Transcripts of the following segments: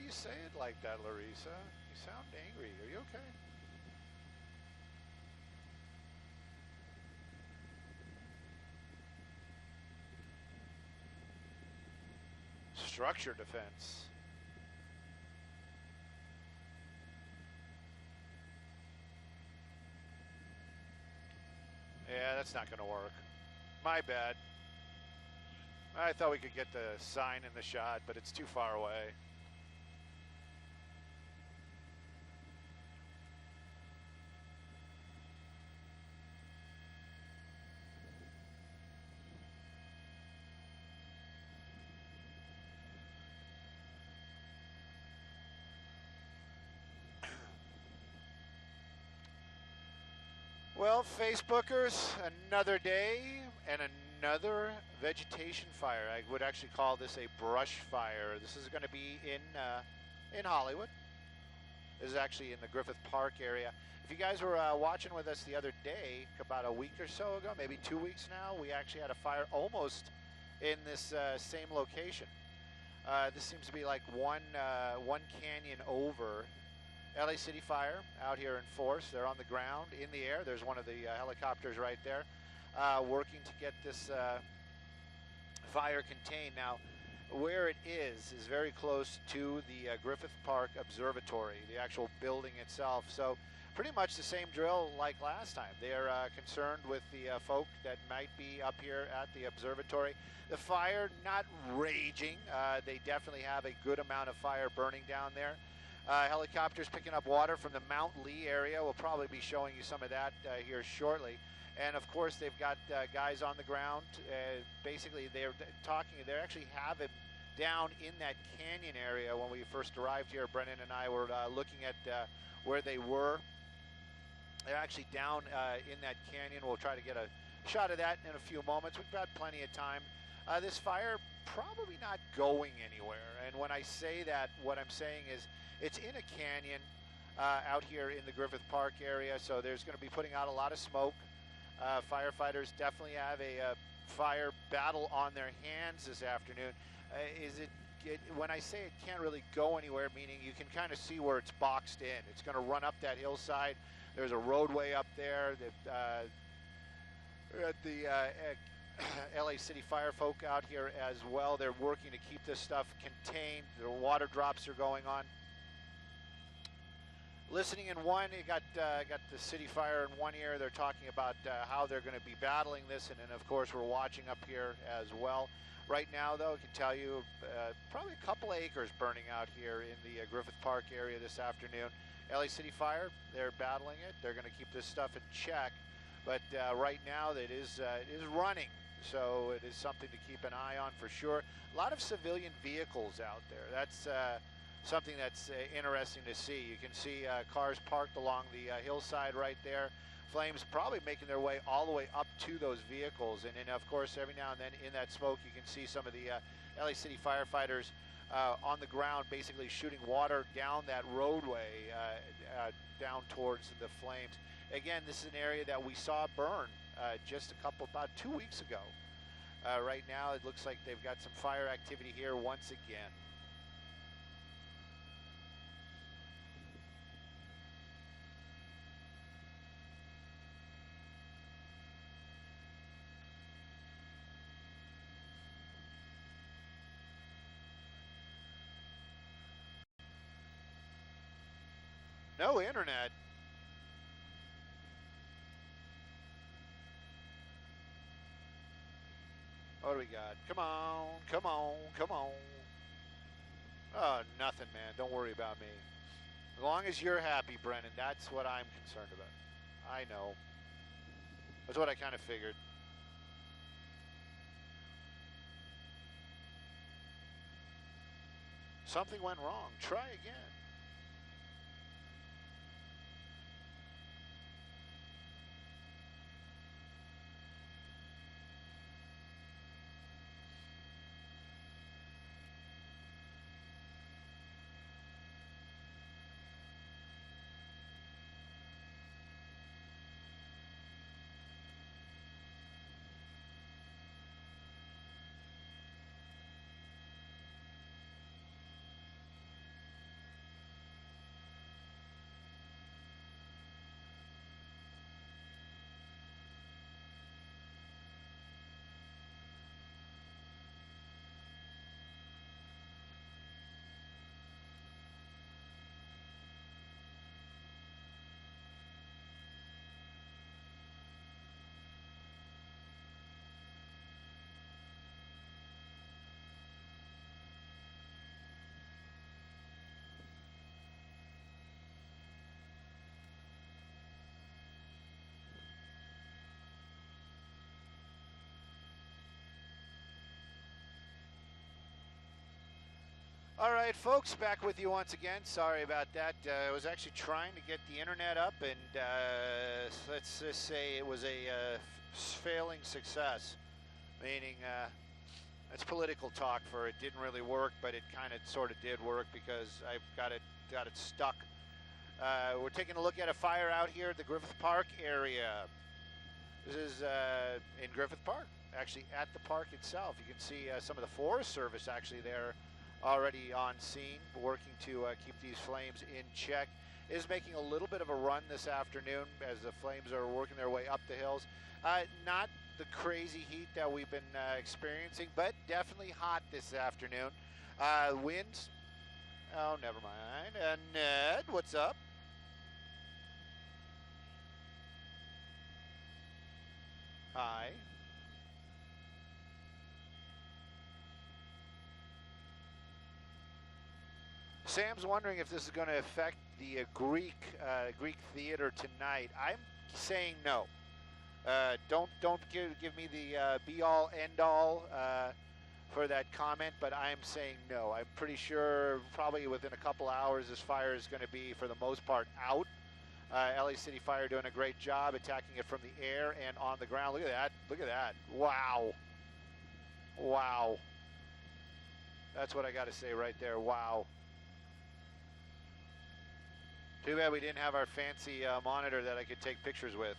you say it like that, Larissa? You sound angry. Are you okay? Structure defense. Yeah, that's not going to work. My bad. I thought we could get the sign in the shot, but it's too far away. Well, Facebookers, another day and another vegetation fire. I would actually call this a brush fire. This is going to be in Hollywood. This is actually in the Griffith Park area. If you guys were watching with us the other day, about a week or so ago, maybe 2 weeks now, we actually had a fire almost in this same location. This seems to be like one canyon over. LA City Fire out here in force. They're on the ground, in the air. There's one of the helicopters right there working to get this fire contained. Now, where it is very close to the Griffith Park Observatory, the actual building itself. So pretty much the same drill like last time. They're concerned with the folk that might be up here at the observatory. The fire not raging. They definitely have a good amount of fire burning down there. Helicopters picking up water from the Mount Lee area. We'll probably be showing you some of that here shortly. And of course, they've got guys on the ground. Basically, they actually have it down in that canyon area. When we first arrived here, Brennan and I were looking at where they were. They're actually down in that canyon. We'll try to get a shot of that in a few moments. We've got plenty of time. This fire probably not going anywhere. And when I say that, what I'm saying is it's in a canyon out here in the Griffith Park area, so there's going to be putting out a lot of smoke. Firefighters definitely have a fire battle on their hands this afternoon. When I say it can't really go anywhere, meaning you can kind of see where it's boxed in. It's going to run up that hillside. There's a roadway up there. The LA City Fire folk out here as well. They're working to keep this stuff contained. The water drops are going on. Listening in one, you got the City Fire in one ear. They're talking about how they're going to be battling this, and then of course we're watching up here as well. Right now, though, I can tell you probably a couple acres burning out here in the Griffith Park area this afternoon. LA City Fire, they're battling it. They're going to keep this stuff in check, but right now it is running, so it is something to keep an eye on for sure. A lot of civilian vehicles out there. That's something that's interesting to see. You can see cars parked along the hillside right there. Flames probably making their way all the way up to those vehicles. And then, of course, every now and then in that smoke, you can see some of the LA City firefighters on the ground basically shooting water down that roadway down towards the flames. Again, this is an area that we saw burn just about 2 weeks ago. Right now, it looks like they've got some fire activity here once again. No internet. What do we got? Come on, come on, come on. Oh, nothing, man. Don't worry about me. As long as you're happy, Brennan, that's what I'm concerned about. I know. That's what I kind of figured. Something went wrong. Try again. All right, folks, back with you once again. Sorry about that. I was actually trying to get the internet up, and let's just say it was a failing success, meaning it's political talk for it didn't really work, but it kind of sort of did work because I've got it stuck. We're taking a look at a fire out here at the Griffith Park area. This is in Griffith Park, actually at the park itself. You can see some of the Forest Service actually there already on scene, working to keep these flames in check. It is making a little bit of a run this afternoon as the flames are working their way up the hills. Not the crazy heat that we've been experiencing, but definitely hot this afternoon. Winds, oh, never mind. Ned, what's up? Hi. Sam's wondering if this is going to affect the Greek theater tonight. I'm saying no. Don't give me the be-all, end-all for that comment, but I'm saying no. I'm pretty sure probably within a couple hours this fire is going to be, for the most part, out. LA City Fire doing a great job attacking it from the air and on the ground. Look at that. Look at that. Wow. Wow. That's what I got to say right there. Wow. Too bad we didn't have our fancy monitor that I could take pictures with.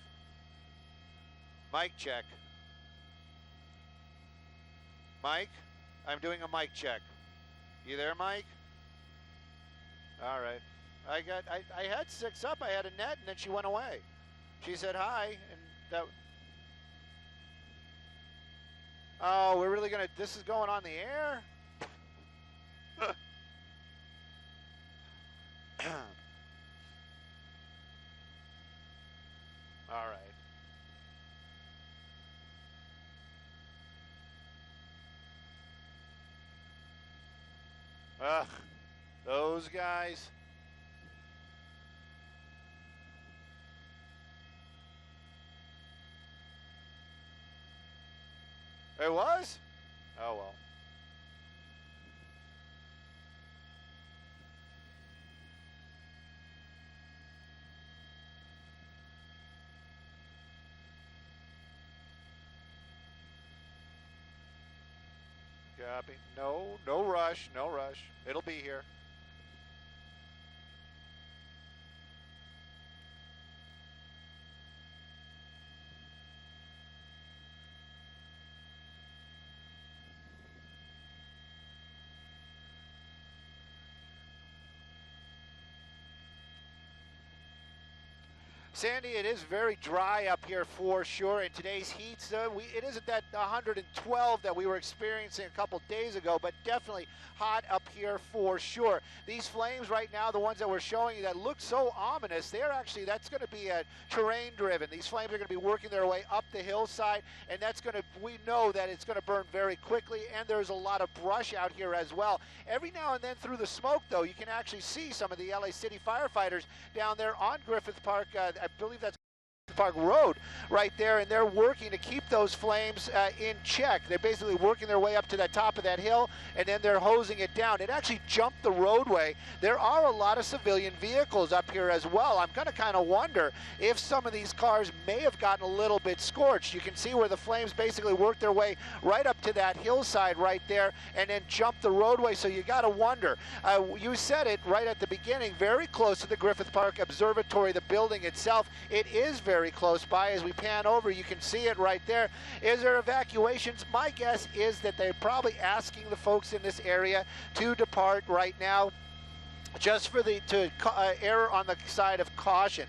Mic check. Mike, I'm doing a mic check. You there, Mike? All right. I had 6 up. I had a net, and then she went away. She said hi, and that. Oh, we're really gonna. This is going on the air. All right. Ugh, those guys. It was? Oh, well. Copy. No rush, no rush. It'll be here. Sandy, it is very dry up here for sure. In today's heat, it isn't that 112 that we were experiencing a couple days ago, but definitely hot up here for sure. These flames right now, the ones that we're showing you that look so ominous, that's going to be terrain driven. These flames are going to be working their way up the hillside, and we know that it's going to burn very quickly, and there's a lot of brush out here as well. Every now and then through the smoke, though, you can actually see some of the LA City firefighters down there on Griffith Park. I believe that's Park Road right there, and they're working to keep those flames in check. They're basically working their way up to the top of that hill, and then they're hosing it down. It actually jumped the roadway. There are a lot of civilian vehicles up here as well. I'm going to kind of wonder if some of these cars may have gotten a little bit scorched. You can see where the flames basically worked their way right up to that hillside right there and then jumped the roadway, so you got to wonder. You said it right at the beginning, very close to the Griffith Park Observatory, the building itself. It is very close by. As we pan over, you can see it right there. Is there evacuations? My guess is that they're probably asking the folks in this area to depart right now, just for to err on the side of caution.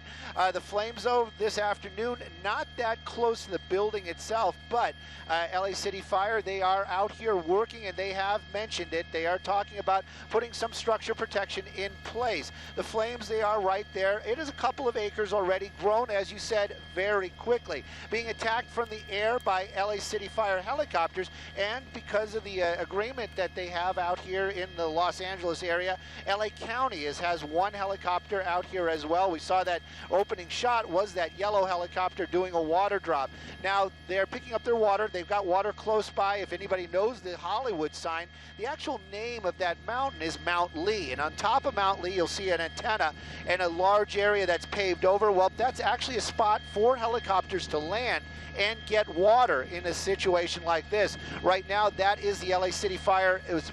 The flames, though, this afternoon, not that close to the building itself, but LA City Fire, they are out here working, and they have mentioned it. They are talking about putting some structure protection in place. The flames, they are right there. It is a couple of acres already, grown, as you said, very quickly. Being attacked from the air by LA City Fire helicopters, and because of the agreement that they have out here in the Los Angeles area, LA County County has one helicopter out here as well. We saw that opening shot was that yellow helicopter doing a water drop. Now, they're picking up their water. They've got water close by. If anybody knows the Hollywood sign, the actual name of that mountain is Mount Lee. And on top of Mount Lee, you'll see an antenna and a large area that's paved over. Well, that's actually a spot for helicopters to land and get water in a situation like this. Right now, that is the LA City Fire. It was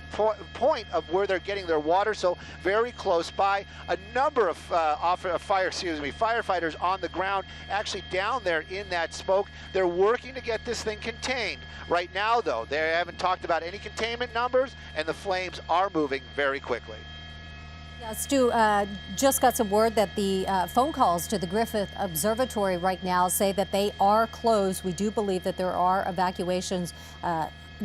point of where they're getting their water, so very close by. A number of firefighters on the ground, actually down there in that smoke. They're working to get this thing contained. Right now, though, they haven't talked about any containment numbers, and the flames are moving very quickly. Yeah, Stu, just got some word that the phone calls to the Griffith Observatory right now say that they are closed. We do believe that there are evacuations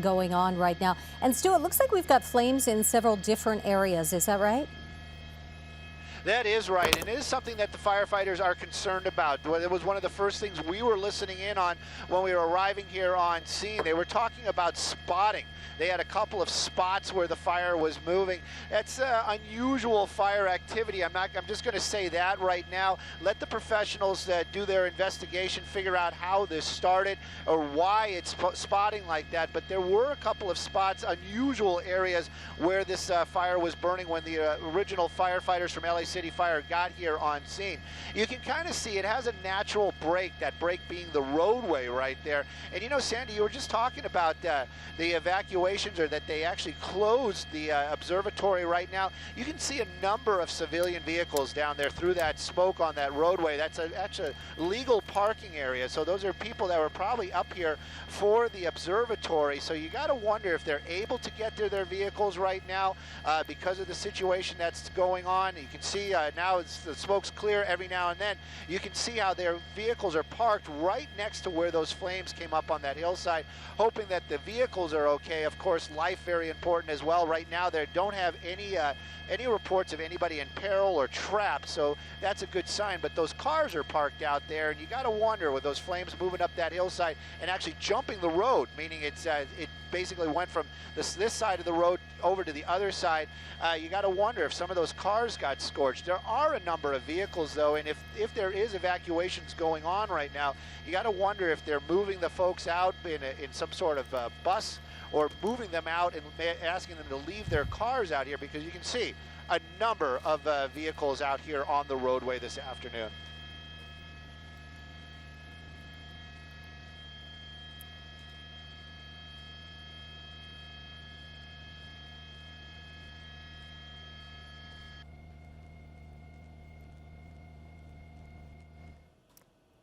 going on right now. And Stu, it looks like we've got flames in several different areas. Is that right? That is right, and it is something that the firefighters are concerned about. It was one of the first things we were listening in on when we were arriving here on scene. They were talking about spotting. They had a couple of spots where the fire was moving. That's unusual fire activity. I'm just going to say that right now. Let the professionals do their investigation, figure out how this started or why it's spotting like that. But there were a couple of spots, unusual areas where this fire was burning when the original firefighters from LA City Fire got here on scene. You can kind of see it has a natural break, that break being the roadway right there. And you know, Sandy, you were just talking about the evacuations, or that they actually closed the observatory right now. You can see a number of civilian vehicles down there through that smoke on that roadway. That's a legal parking area. So those are people that were probably up here for the observatory. So you got to wonder if they're able to get to their vehicles right now because of the situation that's going on. You can see now the smoke's clear every now and then. You can see how their vehicles are parked right next to where those flames came up on that hillside, hoping that the vehicles are okay. Of course, life very important as well. Right now, they don't have any reports of anybody in peril or trapped, so that's a good sign. But those cars are parked out there, and you got to wonder with those flames moving up that hillside and actually jumping the road, meaning it basically went from this side of the road over to the other side. You got to wonder if some of those cars got scorched. There are a number of vehicles, though, and if there is evacuations going on right now, you got to wonder if they're moving the folks out in some sort of bus, or moving them out and asking them to leave their cars out here, because you can see a number of vehicles out here on the roadway this afternoon.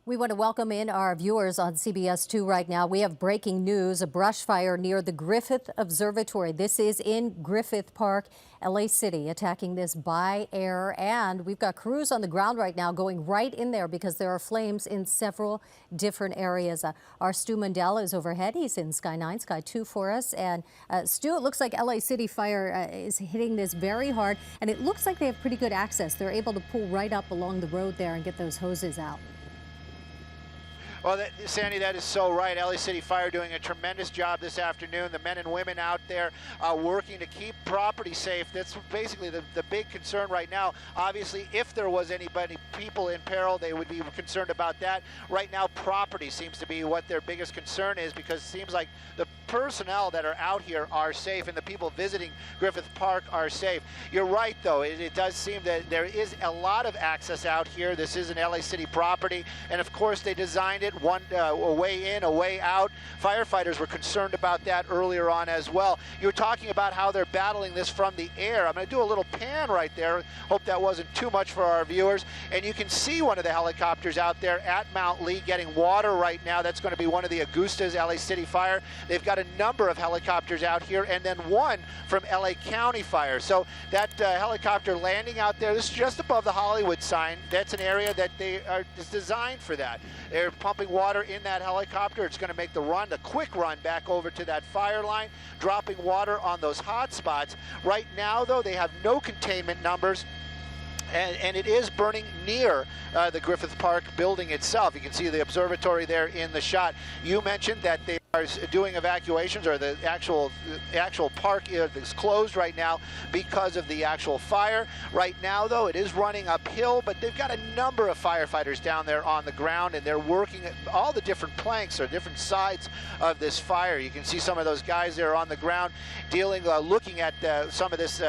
We want to welcome in our viewers on CBS 2 right now. We have breaking news, a brush fire near the Griffith Observatory. This is in Griffith Park, LA City, attacking this by air. And we've got crews on the ground right now going right in there because there are flames in several different areas. Our Stu Mandela is overhead. He's in Sky 9, Sky 2 for us. And Stu, it looks like LA City Fire is hitting this very hard. And it looks like they have pretty good access. They're able to pull right up along the road there and get those hoses out. Well, Sandy, that is so right. LA City Fire doing a tremendous job this afternoon. The men and women out there working to keep property safe. That's basically the big concern right now. Obviously, if there was people in peril, they would be concerned about that. Right now, property seems to be what their biggest concern is, because it seems like the personnel that are out here are safe and the people visiting Griffith Park are safe. You're right, though. It does seem that there is a lot of access out here. This is an LA City property, and of course, they designed it a way in, a way out. Firefighters were concerned about that earlier on as well. You were talking about how they're battling this from the air. I'm going to do a little pan right there. Hope that wasn't too much for our viewers. And you can see one of the helicopters out there at Mount Lee getting water right now. That's going to be one of the Augustas, LA City Fire. They've got a number of helicopters out here, and then one from LA County Fire. So that helicopter landing out there, this is just above the Hollywood sign. That's an area that is designed for that. They're pumping water in that helicopter. It's going to make the quick run back over to that fire line, dropping water on those hot spots. Right now, though, they have no containment numbers. And it is burning near the Griffith Park building itself. You can see the observatory there in the shot. You mentioned that they doing evacuations, or the actual park is closed right now because of the actual fire. Right now, though, it is running uphill, but they've got a number of firefighters down there on the ground, and they're working at all the different planks or different sides of this fire. You can see some of those guys there on the ground looking at some of this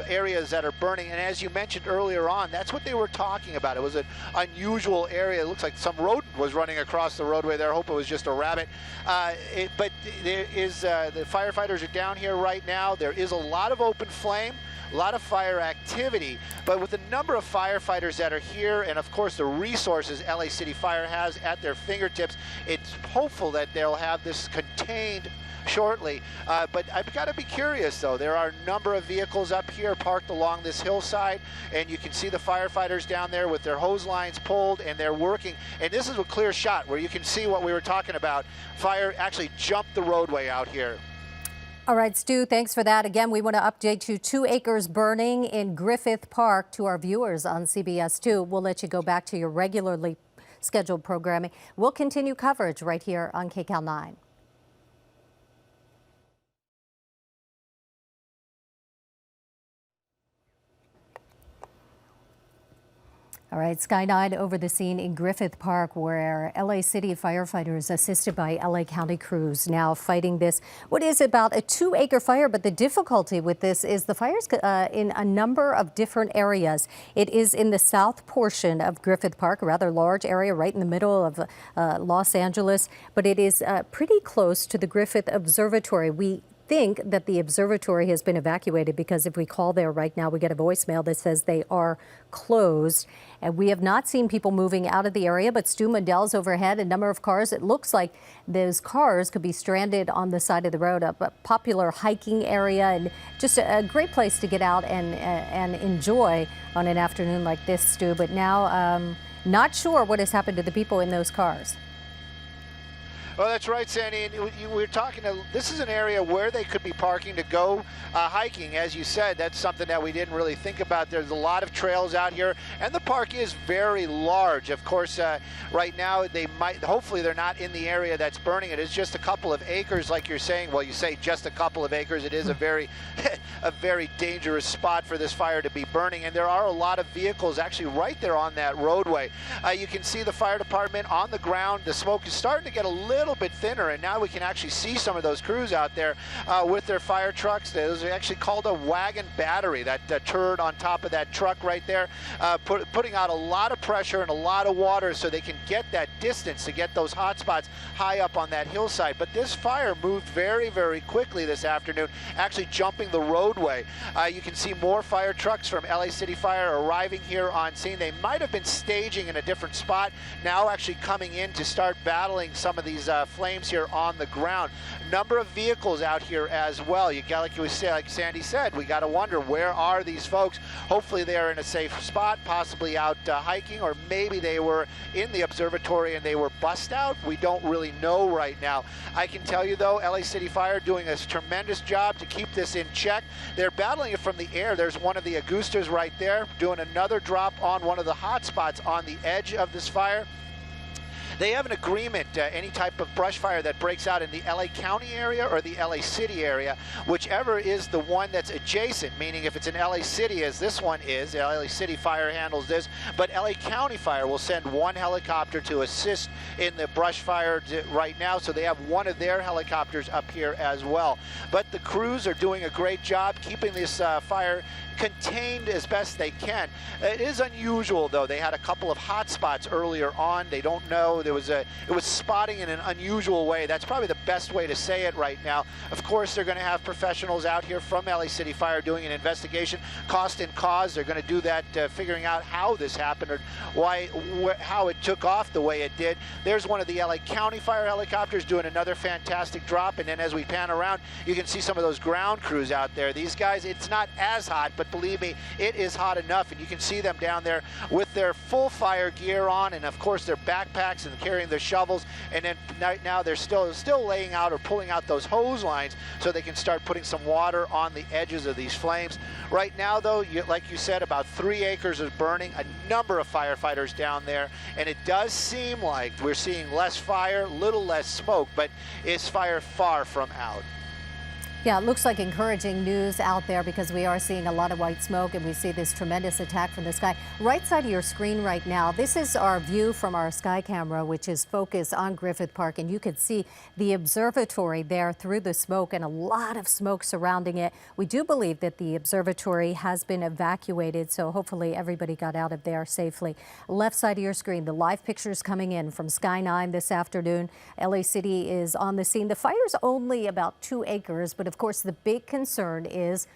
areas that are burning. And as you mentioned earlier on, that's what they were talking about. It was an unusual area. It looks like some rodent was running across the roadway there. I hope it was just a rabbit. But there is the firefighters are down here right now. There is a lot of open flame, a lot of fire activity, but with the number of firefighters that are here, and of course the resources LA City Fire has at their fingertips, it's hopeful that they'll have this contained shortly. But I've got to be curious, though. There are a number of vehicles up here parked along this hillside, and you can see the firefighters down there with their hose lines pulled, and they're working. And this is a clear shot where you can see what we were talking about. Fire actually jumped the roadway out here. All right, Stu, thanks for that. Again, we want to update you. 2 acres burning in Griffith Park to our viewers on CBS 2. We'll let you go back to your regularly scheduled programming. We'll continue coverage right here on KCAL 9. All right, Sky 9 over the scene in Griffith Park, where LA City firefighters assisted by LA County crews now fighting this. What is about a 2-acre fire, but the difficulty with this is the fire's in a number of different areas. It is in the south portion of Griffith Park, a rather large area right in the middle of Los Angeles, but it is pretty close to the Griffith Observatory. We think that the observatory has been evacuated because if we call there right now, we get a voicemail that says they are closed. And we have not seen people moving out of the area, but Stu Mundell's overhead, a number of cars. It looks like those cars could be stranded on the side of the road, a popular hiking area, and just a great place to get out and enjoy on an afternoon like this, Stu. But now, not sure what has happened to the people in those cars. Well, that's right, Sandy. And we're talking, this is an area where they could be parking to go hiking. As you said, that's something that we didn't really think about. There's a lot of trails out here, and the park is very large. Of course, right now, hopefully they're not in the area that's burning. It is just a couple of acres, like you're saying. Well, you say just a couple of acres. It is a very, a very dangerous spot for this fire to be burning. And there are a lot of vehicles actually right there on that roadway. You can see the fire department on the ground. The smoke is starting to get a little bit thinner, and now we can actually see some of those crews out there with their fire trucks. Those are actually called a wagon battery, that turd on top of that truck right there, putting out a lot of pressure and a lot of water so they can get that distance to get those hot spots high up on that hillside. But this fire moved very, very quickly this afternoon, actually jumping the roadway. You can see more fire trucks from LA City Fire arriving here on scene. They might have been staging in a different spot, now actually coming in to start battling some of these flames here on the ground. Number of vehicles out here as well. You got, like Sandy said, we got to wonder, where are these folks? Hopefully they are in a safe spot, possibly out hiking, or maybe they were in the observatory and they were bussed out. We don't really know right now. I can tell you though, LA City Fire doing a tremendous job to keep this in check. They're battling it from the air. There's one of the Agustas right there doing another drop on one of the hot spots on the edge of this fire. They have an agreement, any type of brush fire that breaks out in the LA County area or the LA City area, whichever is the one that's adjacent, meaning if it's in LA City, as this one is, LA City Fire handles this, but LA County Fire will send one helicopter to assist in the brush fire right now, so they have one of their helicopters up here as well. But the crews are doing a great job keeping this fire contained as best they can. It is unusual though. They had a couple of hot spots earlier on. They don't know. It was spotting in an unusual way. That's probably the best way to say it right now. Of course, they're going to have professionals out here from LA City Fire doing an investigation, cost and cause. They're going to do that, figuring out how this happened or how it took off the way it did. There's one of the LA County Fire helicopters doing another fantastic drop. And then as we pan around, you can see some of those ground crews out there. These guys, it's not as hot, but believe me, it is hot enough, and you can see them down there with their full fire gear on, and of course their backpacks and carrying their shovels, and then now they're still laying out or pulling out those hose lines so they can start putting some water on the edges of these flames. Right now, though, like you said, about 3 acres is burning, a number of firefighters down there, and it does seem like we're seeing less fire, little less smoke, but is fire far from out? Yeah, it looks like encouraging news out there because we are seeing a lot of white smoke and we see this tremendous attack from the sky. Right side of your screen right now, this is our view from our sky camera, which is focused on Griffith Park, and you can see the observatory there through the smoke and a lot of smoke surrounding it. We do believe that the observatory has been evacuated, so hopefully everybody got out of there safely. Left side of your screen, the live pictures coming in from Sky 9 this afternoon. LA City is on the scene. The fire's only about 2 acres, but of course, the big concern is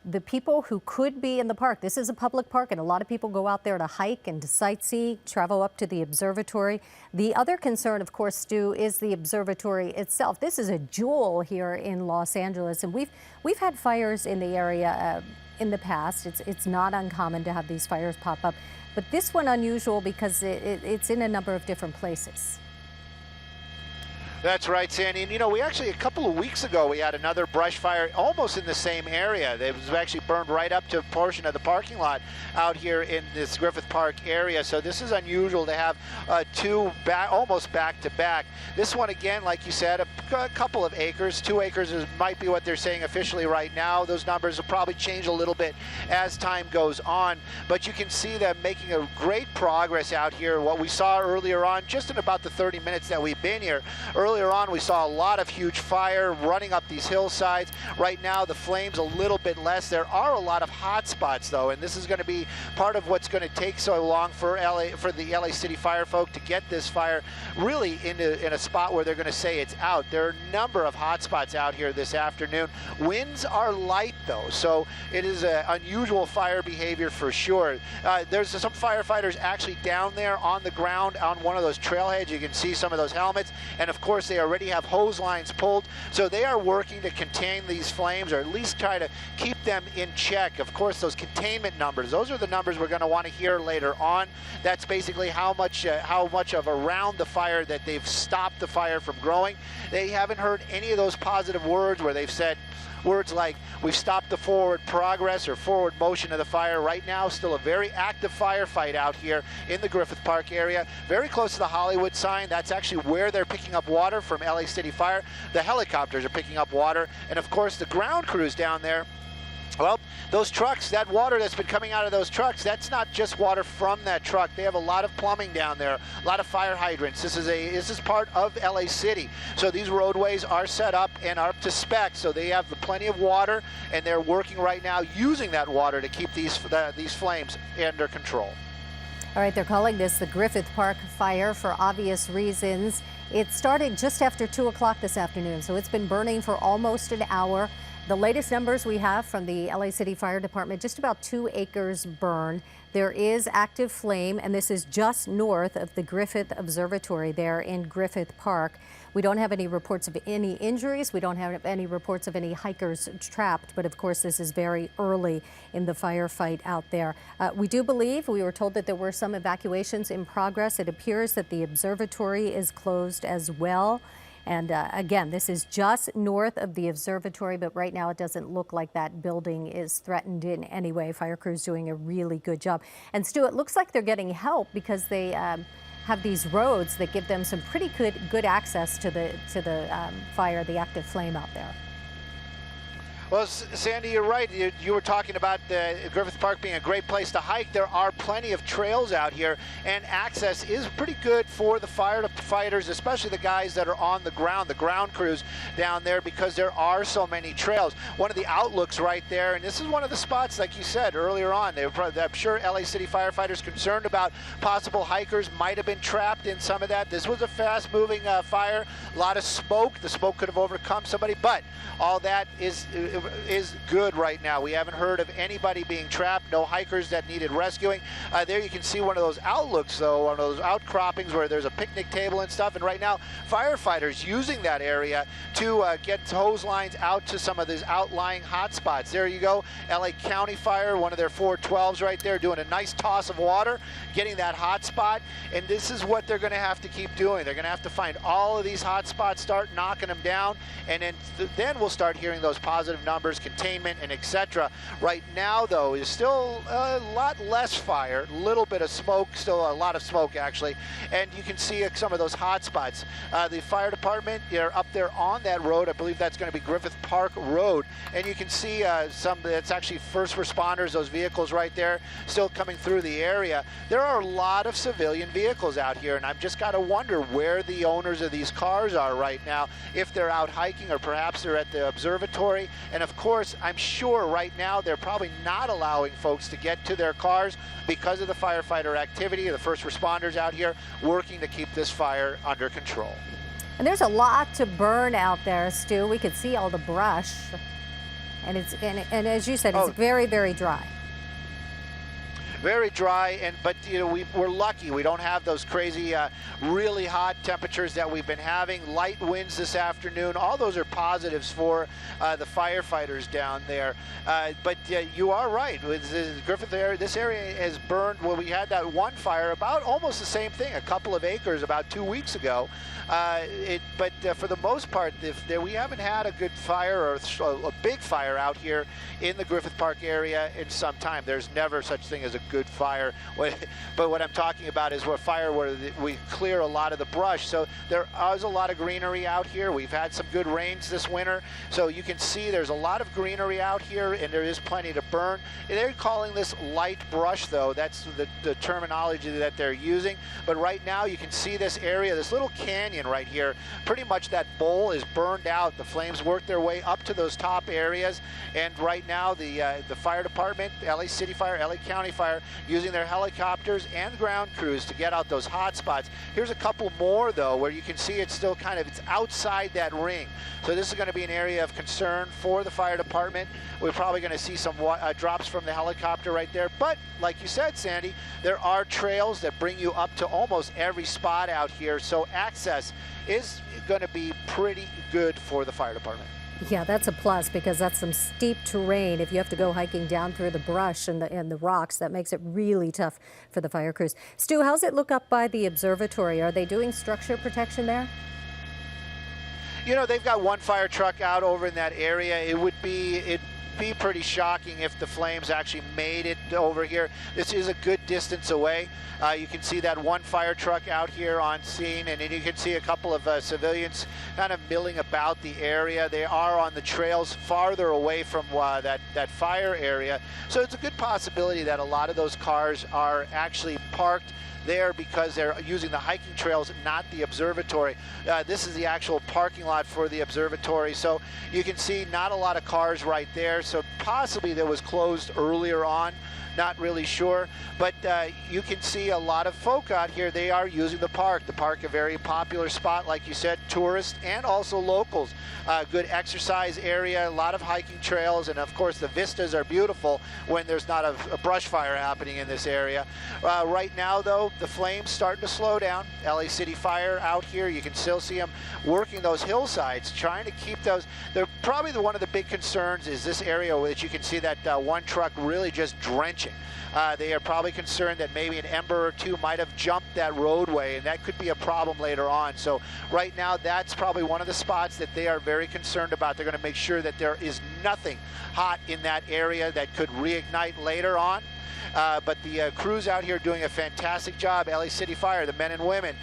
the people who could be in the park. This is a public park, and a lot of people go out there to hike and to sightsee, travel up to the observatory. The other concern, of course, Stu, is the observatory itself. This is a jewel here in Los Angeles, and we've had fires in the area in the past. It's not uncommon to have these fires pop up, but this one unusual because it's in a number of different places. That's right, Sandy. And, you know, we actually, a couple of weeks ago, we had another brush fire almost in the same area. It was actually burned right up to a portion of the parking lot out here in this Griffith Park area. So this is unusual to have two almost back to back. This one, again, like you said, a couple of acres. 2 acres might be what they're saying officially right now. Those numbers will probably change a little bit as time goes on. But you can see them making a great progress out here. What we saw earlier on, just in about the 30 minutes that we've been here, earlier on, we saw a lot of huge fire running up these hillsides. Right now, the flames a little bit less. There are a lot of hot spots, though, and this is going to be part of what's going to take so long for the LA City fire folk to get this fire really in a spot where they're going to say it's out. There are a number of hot spots out here this afternoon. Winds are light, though, so it is unusual fire behavior for sure. There's some firefighters actually down there on the ground on one of those trailheads. You can see some of those helmets, and of course they already have hose lines pulled, so they are working to contain these flames, or at least try to keep them in check. Of course, those containment numbers, those are the numbers we're going to want to hear later on. That's basically how much of around the fire that they've stopped the fire from growing. They haven't heard any of those positive words where they've said words like, we've stopped the forward progress or forward motion of the fire. Right now, still a very active firefight out here in the Griffith Park area, very close to the Hollywood sign. That's actually where they're picking up water from LA City Fire. The helicopters are picking up water, and of course the ground crews down there. Well, those trucks, that water that's been coming out of those trucks, that's not just water from that truck. They have a lot of plumbing down there, a lot of fire hydrants. This is part of LA City. So these roadways are set up and are up to spec. So they have plenty of water, and they're working right now using that water to keep these flames under control. All right, they're calling this the Griffith Park fire for obvious reasons. It started just after 2 o'clock this afternoon, so it's been burning for almost an hour. The latest numbers we have from the LA City Fire Department, just about 2 acres burned. There is active flame, and this is just north of the Griffith Observatory there in Griffith Park. We don't have any reports of any injuries. We don't have any reports of any hikers trapped, but of course this is very early in the firefight out there. We do believe, we were told that there were some evacuations in progress. It appears that the observatory is closed as well. And again, this is just north of the observatory, but right now it doesn't look like that building is threatened in any way. Fire crews doing a really good job. And Stu, it looks like they're getting help because they have these roads that give them some pretty good access to the fire, the active flame out there. Well, Sandy, you're right. You were talking about Griffith Park being a great place to hike. There are plenty of trails out here, and access is pretty good for the firefighters, especially the guys that are on the ground crews down there, because there are so many trails. One of the outlooks right there, and this is one of the spots, like you said earlier on, I'm sure LA City firefighters concerned about possible hikers might have been trapped in some of that. This was a fast-moving fire, a lot of smoke. The smoke could have overcome somebody, but all that is is good right now. We haven't heard of anybody being trapped, no hikers that needed rescuing. There you can see one of those outlooks, though, one of those outcroppings where there's a picnic table and stuff. And right now, firefighters using that area to get hose lines out to some of these outlying hot spots. There you go, LA County Fire, one of their 412s right there, doing a nice toss of water, getting that hot spot. And this is what they're going to have to keep doing. They're going to have to find all of these hot spots, start knocking them down, and then we'll start hearing those positive numbers, containment, and etc. Right now, though, is still a lot less fire, a little bit of smoke, still a lot of smoke actually, and you can see some of those hot spots. The fire department, they're up there on that road. I believe that's going to be Griffith Park Road, and you can see that's actually first responders, those vehicles right there, still coming through the area. There are a lot of civilian vehicles out here, and I've just got to wonder where the owners of these cars are right now, if they're out hiking or perhaps they're at the observatory. And of course, I'm sure right now they're probably not allowing folks to get to their cars because of the firefighter activity, the first responders out here working to keep this fire under control. And there's a lot to burn out there, Stu. We could see all the brush, and and as you said, it's very, very dry. Very dry, but you know, we're lucky. We don't have those crazy, really hot temperatures that we've been having. Light winds this afternoon. All those are positives for the firefighters down there. But you are right. With the Griffith area, this area has burned. Well, we had that one fire, about almost the same thing, a couple of acres, about 2 weeks ago. But for the most part, we haven't had a good fire or a big fire out here in the Griffith Park area in some time. There's never such thing as a good fire. But what I'm talking about is where we clear a lot of the brush. So there is a lot of greenery out here. We've had some good rains this winter. So you can see there's a lot of greenery out here, and there is plenty to burn. They're calling this light brush, though. That's the terminology that they're using. But right now you can see this area, this little canyon right here, pretty much that bowl is burned out. The flames work their way up to those top areas, and right now the fire department, LA City Fire, LA County Fire, using their helicopters and ground crews to get out those hot spots. Here's a couple more, though, where you can see it's still it's outside that ring. So this is going to be an area of concern for the fire department. We're probably going to see some drops from the helicopter right there. But like you said, Sandy, there are trails that bring you up to almost every spot out here. So access is going to be pretty good for the fire department. Yeah, that's a plus, because that's some steep terrain. If you have to go hiking down through the brush and the rocks, that makes it really tough for the fire crews. Stu, how's it look up by the observatory? Are they doing structure protection there? You know, they've got one fire truck out over in that area. It'd be pretty shocking if the flames actually made it over here. This is a good distance away. You can see that one fire truck out here on scene, and then you can see a couple of civilians kind of milling about the area. They are on the trails farther away from that fire area. So it's a good possibility that a lot of those cars are actually parked there because they're using the hiking trails, not the observatory. This is the actual parking lot for the observatory. So you can see not a lot of cars right there. So possibly that was closed earlier on. Not really sure, but you can see a lot of folk out here. They are using the park. The park, a very popular spot, like you said, tourists and also locals. Good exercise area, a lot of hiking trails, and of course the vistas are beautiful when there's not a brush fire happening in this area. Right now, though, the flames starting to slow down. LA City Fire out here, you can still see them working those hillsides, trying to keep those. They're probably one of the big concerns is this area, which you can see that one truck really just drenching. They are probably concerned that maybe an ember or two might have jumped that roadway, and that could be a problem later on. So right now, that's probably one of the spots that they are very concerned about. They're going to make sure that there is nothing hot in that area that could reignite later on. But the crews out here doing a fantastic job. LA City Fire, the men and women,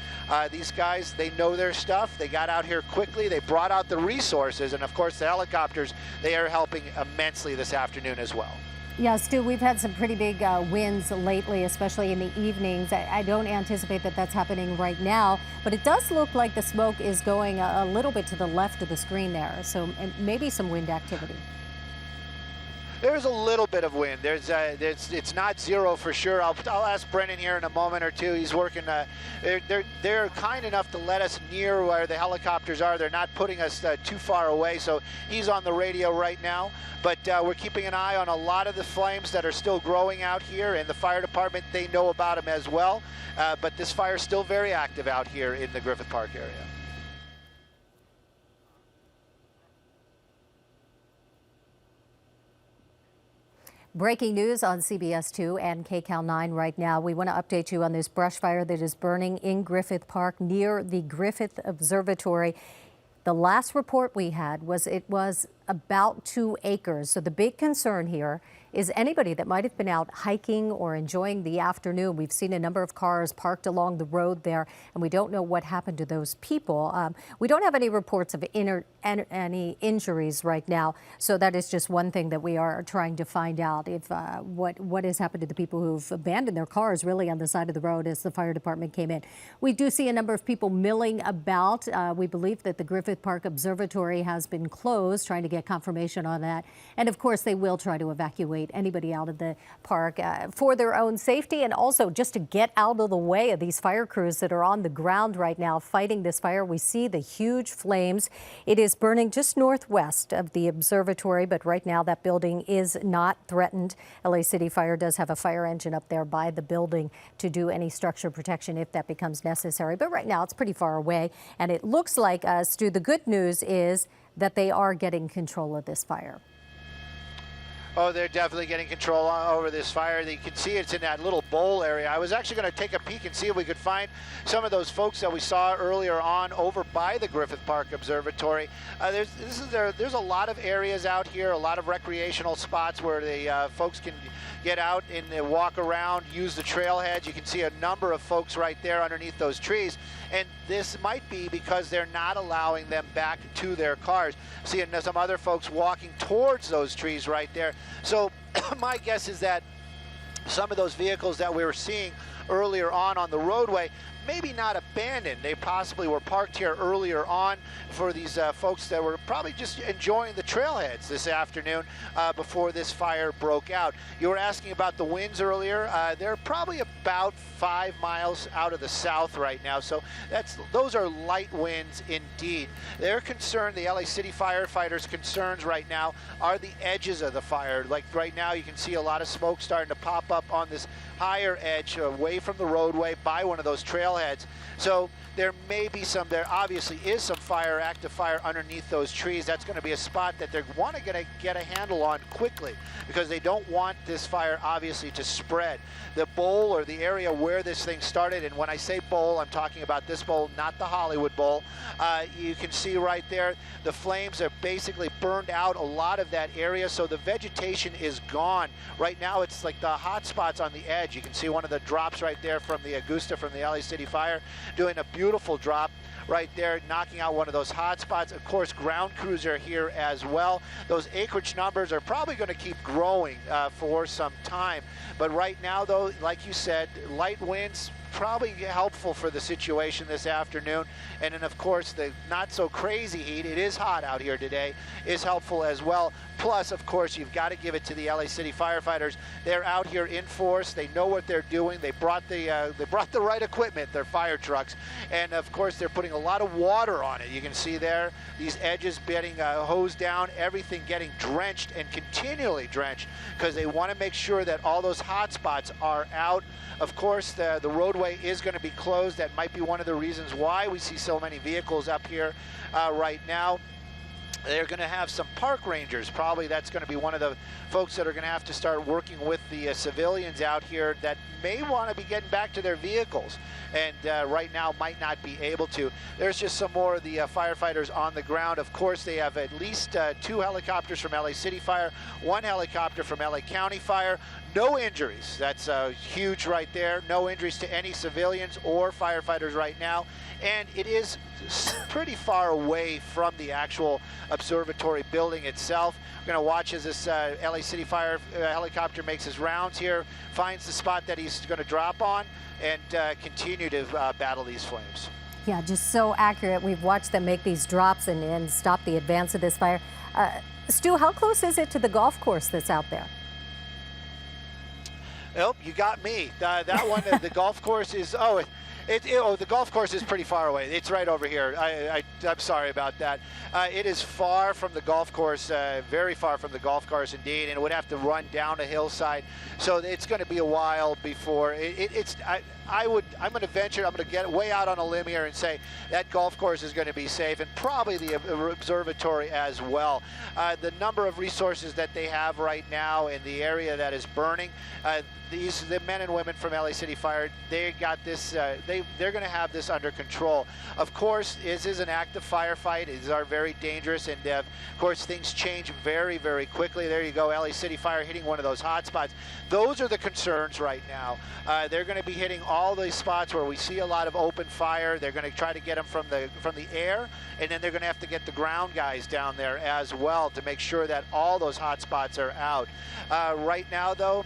these guys, they know their stuff. They got out here quickly. They brought out the resources, and of course the helicopters, they are helping immensely this afternoon as well. Yeah, Stu, we've had some pretty big winds lately, especially in the evenings. I don't anticipate that that's happening right now, but it does look like the smoke is going a little bit to the left of the screen there, so maybe some wind activity. There's a little bit of wind. It's not zero for sure. I'll ask Brennan here in a moment or two. He's working. They're kind enough to let us near where the helicopters are. They're not putting us too far away. So he's on the radio right now. But we're keeping an eye on a lot of the flames that are still growing out here. And the fire department, they know about them as well. But this fire is still very active out here in the Griffith Park area. Breaking news on CBS 2 and KCAL 9 right now. We want to update you on this brush fire that is burning in Griffith Park near the Griffith Observatory. The last report we had was it was about 2 acres. So the big concern here is anybody that might have been out hiking or enjoying the afternoon. We've seen a number of cars parked along the road there, and we don't know what happened to those people. We don't have any reports of any injuries right now, so that is just one thing that we are trying to find out, if what has happened to the people who've abandoned their cars really on the side of the road as the fire department came in. We do see a number of people milling about. We believe that the Griffith Park Observatory has been closed, trying to get confirmation on that. And of course, they will try to evacuate anybody out of the park for their own safety, and also just to get out of the way of these fire crews that are on the ground right now fighting this fire. We see the huge flames. It is burning just northwest of the observatory, but right now that building is not threatened. LA City Fire does have a fire engine up there by the building to do any structure protection if that becomes necessary. But right now it's pretty far away, and it looks like, Stu, the good news is that they are getting control of this fire. Oh, they're definitely getting control over this fire. You can see it's in that little bowl area. I was actually going to take a peek and see if we could find some of those folks that we saw earlier on over by the Griffith Park Observatory. There's a lot of areas out here, a lot of recreational spots where the folks can get out and walk around, use the trailheads. You can see a number of folks right there underneath those trees. And this might be because they're not allowing them back to their cars. Seeing some other folks walking towards those trees right there. So my guess is that some of those vehicles that we were seeing earlier on the roadway, maybe not abandoned. They possibly were parked here earlier on for these folks that were probably just enjoying the trailheads this afternoon before this fire broke out. You were asking about the winds earlier. They're probably about 5 miles out of the south right now, so those are light winds indeed. They're concerned, the LA City firefighters' concerns right now are the edges of the fire. Like right now you can see a lot of smoke starting to pop up on this higher edge away from the roadway by one of those trailheads. So there may be there obviously is some active fire underneath those trees. That's going to be a spot that they want to get a handle on quickly, because they don't want this fire obviously to spread. The bowl, or the area where this thing started, and when I say bowl, I'm talking about this bowl, not the Hollywood Bowl. You can see right there, the flames have basically burned out a lot of that area, so the vegetation is gone. Right now it's like the hot spots on the edge. You can see one of the drops right there from the Augusta from the LA City Fire, doing a beautiful drop right there, knocking out one of those hot spots. Of course, ground crews are here as well. Those acreage numbers are probably going to keep growing for some time. But right now, though, like you said, light winds probably helpful for the situation this afternoon. And then, of course, the not so crazy heat, it is hot out here today, is helpful as well. Plus, of course, you've got to give it to the LA City firefighters. They're out here in force. They know what they're doing. They brought the right equipment, their fire trucks. And of course, they're putting a lot of water on it. You can see there, these edges getting hosed down, everything getting drenched and continually drenched, because they want to make sure that all those hot spots are out. Of course, the roadway is going to be closed. That might be one of the reasons why we see so many vehicles up here right now. They're going to have some park rangers. Probably that's going to be one of the folks that are going to have to start working with the civilians out here that may want to be getting back to their vehicles, and right now might not be able to. There's just some more of the firefighters on the ground. Of course, they have at least 2 helicopters from LA City Fire, 1 helicopter from LA County Fire. No injuries. That's huge right there. No injuries to any civilians or firefighters right now. And it is pretty far away from the actual observatory building itself. We're going to watch as this LA City Fire helicopter makes his rounds here, finds the spot that he's going to drop on, and continue to battle these flames. Yeah, just so accurate. We've watched them make these drops and stop the advance of this fire. Stu, how close is it to the golf course that's out there? Oh, you got me. That one, the golf course is, the golf course is pretty far away. It's right over here. I'm sorry about that. It is far from the golf course, very far from the golf course indeed, and it would have to run down a hillside. So it's going to be a while before I'm going to venture, I'm going to get way out on a limb here and say that golf course is going to be safe, and probably the observatory as well. The number of resources that they have right now in the area that is burning, the men and women from LA City Fire, they got this, they're going to have this under control. Of course, this is an active firefight. These are very dangerous, and of course, things change very, very quickly. There you go, LA City Fire hitting one of those hot spots. Those are the concerns right now. They're going to be hitting all these spots where we see a lot of open fire. They're going to try to get them from the air, and then they're going to have to get the ground guys down there as well to make sure that all those hot spots are out. Right now, though,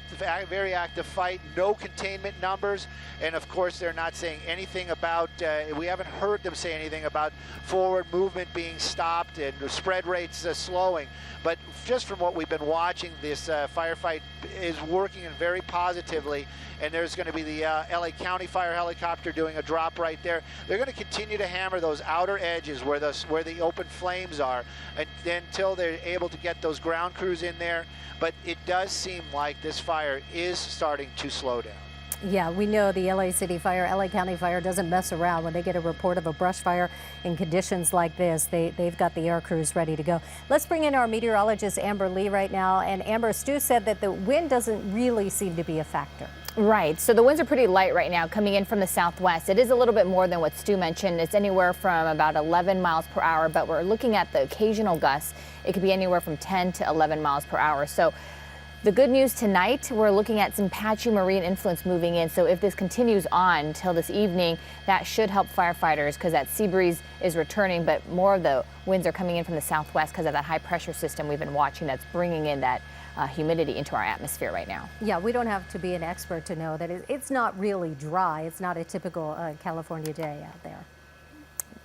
very active fight, no containment numbers, and of course they're not saying anything about, we haven't heard them say anything about forward movement being stopped and spread rates slowing. But just from what we've been watching, this firefight is working very positively, and there's going to be the LA County Fire helicopter doing a drop right there. They're going to continue to hammer those outer edges where the open flames are, and until they're able to get those ground crews in there. But it does seem like this fire is starting to slow down. Yeah, we know the LA City Fire, LA County Fire doesn't mess around. When they get a report of a brush fire in conditions like this, they've got the air crews ready to go. Let's bring in our meteorologist, Amber Lee, right now. And Amber, Stu said that the wind doesn't really seem to be a factor. Right. So the winds are pretty light right now coming in from the southwest. It is a little bit more than what Stu mentioned. It's anywhere from about 11 miles per hour, but we're looking at the occasional gusts. It could be anywhere from 10 to 11 miles per hour. So the good news tonight, we're looking at some patchy marine influence moving in. So if this continues on until this evening, that should help firefighters because that sea breeze is returning, but more of the winds are coming in from the southwest because of that high pressure system we've been watching that's bringing in that humidity into our atmosphere right now. Yeah, we don't have to be an expert to know that it's not really dry. It's not a typical California day out there.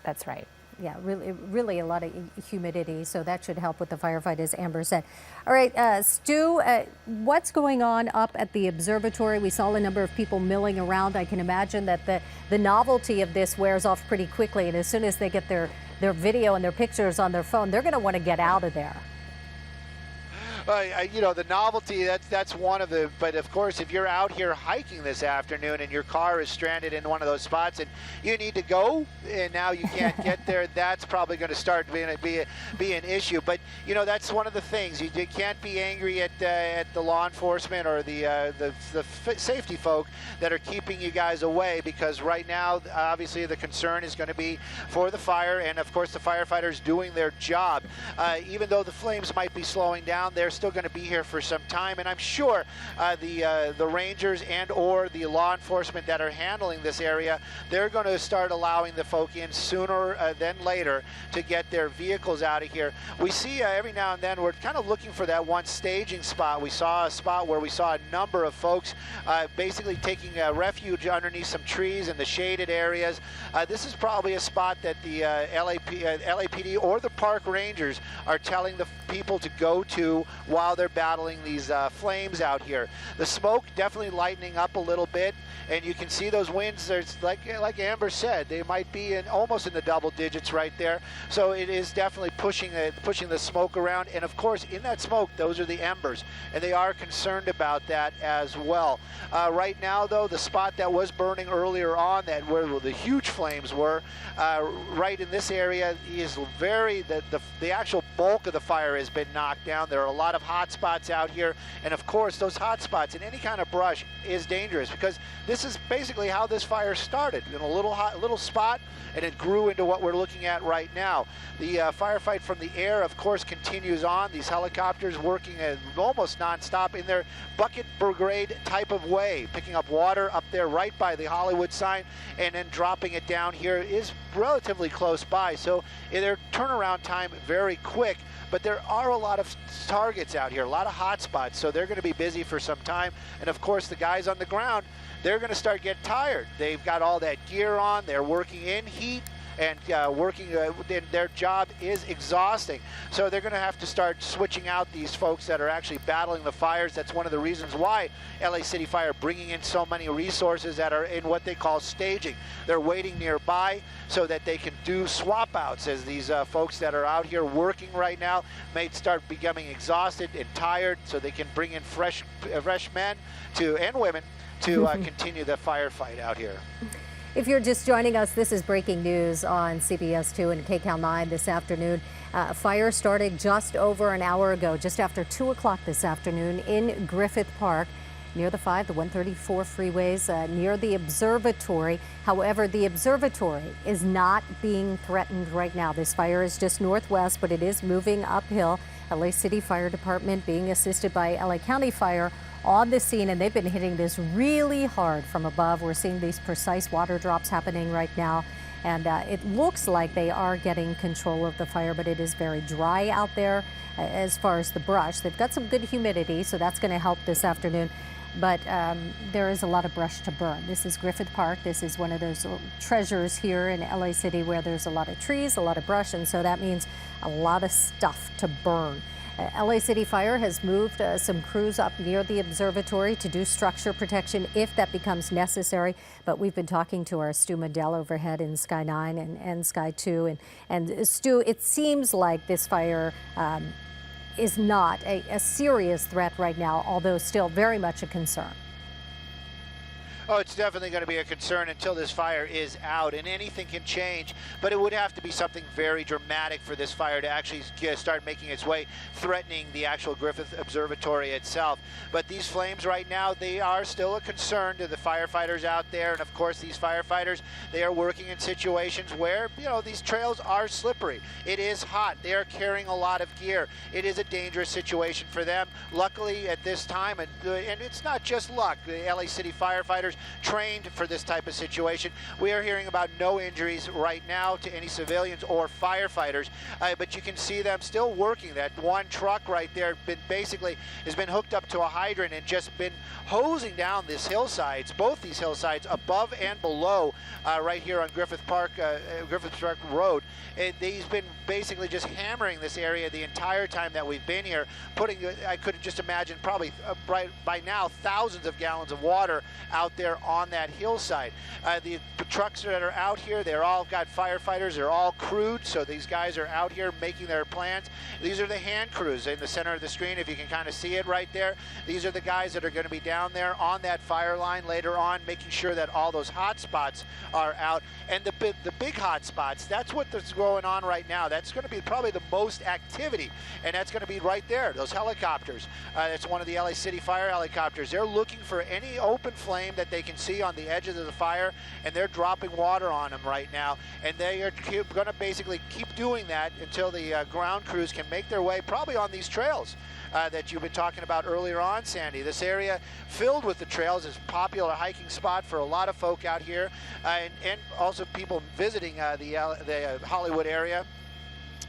That's right. Yeah, really a lot of humidity, so that should help with the firefight, as Amber said. All right, Stu, what's going on up at the observatory? We saw a number of people milling around. I can imagine that the novelty of this wears off pretty quickly, and as soon as they get their video and their pictures on their phone, they're going to want to get out of there. You know, the novelty, that's one of the, but of course, if you're out here hiking this afternoon and your car is stranded in one of those spots and you need to go and now you can't get there, that's probably going to start be an issue. But, you know, that's one of the things. You can't be angry at the law enforcement or the safety folk that are keeping you guys away, because right now, obviously, the concern is going to be for the fire and, of course, the firefighters doing their job. Even though the flames might be slowing down, they're still going to be here for some time, and I'm sure the rangers and or the law enforcement that are handling this area, they're going to start allowing the folk in sooner than later to get their vehicles out of here. We see every now and then we're kind of looking for that one staging spot. We saw a spot where we saw a number of folks basically taking refuge underneath some trees in the shaded areas. This is probably a spot that the LAPD or the park rangers are telling the people to go to while they're battling these flames out here. The smoke definitely lightening up a little bit, and you can see those winds. There's like Amber said, they might be almost in the double digits right there. So it is definitely pushing the smoke around, and of course in that smoke, those are the embers, and they are concerned about that as well. Right now, though, the spot that was burning earlier on, that where the huge flames were, right in this area is the actual bulk of the fire has been knocked down. There are a lot of hot spots out here, and of course those hot spots in any kind of brush is dangerous, because this is basically how this fire started, in a little spot, and it grew into what we're looking at right now. The firefight from the air, of course, continues on. These helicopters working almost nonstop in their bucket brigade type of way, picking up water up there right by the Hollywood sign and then dropping it down here is relatively close by. So So their turnaround time very quick, but there are a lot of targets out here, a lot of hot spots, so they're going to be busy for some time. And of course, the guys on the ground, they're going to start getting tired. They've got all that gear on, they're working in heat, and their job is exhausting. So they're going to have to start switching out these folks that are actually battling the fires. That's one of the reasons why LA City Fire bringing in so many resources that are in what they call staging. They're waiting nearby so that they can do swap outs, as these folks that are out here working right now may start becoming exhausted and tired, so they can bring in fresh men and women to continue the firefight out here. If you're just joining us, this is breaking news on CBS 2 and KCAL 9 this afternoon. Fire started just over an hour ago, just after 2 o'clock this afternoon in Griffith Park, near the 134 freeways, near the observatory. However, the observatory is not being threatened right now. This fire is just northwest, but it is moving uphill. LA City Fire Department being assisted by LA County Fire on the scene, and they've been hitting this really hard from above. We're seeing these precise water drops happening right now, and it looks like they are getting control of the fire, but it is very dry out there as far as the brush. They've got some good humidity, so that's going to help this afternoon, but there is a lot of brush to burn. This is Griffith Park. This is one of those treasures here in LA City where there's a lot of trees, a lot of brush, and so that means a lot of stuff to burn. LA City Fire has moved some crews up near the observatory to do structure protection if that becomes necessary. But we've been talking to our Stu Mandel overhead in Sky 9 and Sky 2. And Stu, it seems like this fire is not a serious threat right now, although still very much a concern. Oh, it's definitely going to be a concern until this fire is out, and anything can change, but it would have to be something very dramatic for this fire to actually start making its way, threatening the actual Griffith Observatory itself. But these flames right now, they are still a concern to the firefighters out there, and of course these firefighters, they are working in situations where, you know, these trails are slippery. It is hot. They are carrying a lot of gear. It is a dangerous situation for them. Luckily at this time, and it's not just luck, the LA City firefighters trained for this type of situation. We are hearing about no injuries right now to any civilians or firefighters, but you can see them still working. That one truck right there has been hooked up to a hydrant and just been hosing down these hillsides, both these hillsides above and below, right here on Griffith Park Road. He's been basically just hammering this area the entire time that we've been here, I could just imagine probably right by now thousands of gallons of water out there on that hillside. The trucks that are out here, they're all got firefighters, they're all crewed, so these guys are out here making their plans. These are the hand crews in the center of the screen, if you can kind of see it right there. These are the guys that are going to be down there on that fire line later on, making sure that all those hot spots are out. And the big hot spots, that's what's going on right now. That's going to be probably the most activity, and that's going to be right there, those helicopters. It's one of the LA City Fire helicopters. They're looking for any open flame that they can see on the edges of the fire, and they're dropping water on them right now, and they are going to basically keep doing that until the ground crews can make their way probably on these trails that you've been talking about earlier on, Sandy. This area filled with the trails is a popular hiking spot for a lot of folk out here, and also people visiting the Hollywood area.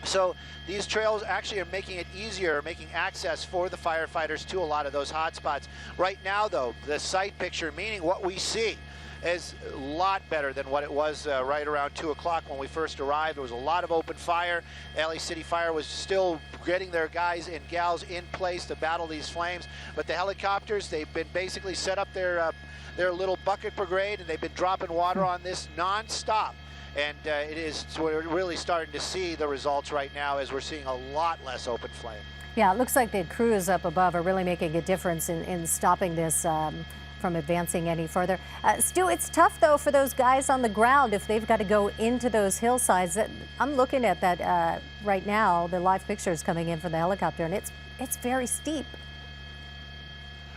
So these trails actually are making it easier, making access for the firefighters to a lot of those hot spots. Right now, though, the sight picture, meaning what we see, is a lot better than what it was right around 2 o'clock when we first arrived. There was a lot of open fire. LA City Fire was still getting their guys and gals in place to battle these flames. But the helicopters, they've been basically set up their little bucket brigade, and they've been dropping water on this non-stop. And we're really starting to see the results right now as we're seeing a lot less open flame. Yeah, it looks like the crews up above are really making a difference in stopping this from advancing any further. Stu, it's tough, though, for those guys on the ground if they've got to go into those hillsides. I'm looking at that right now, the live pictures coming in from the helicopter, and it's very steep.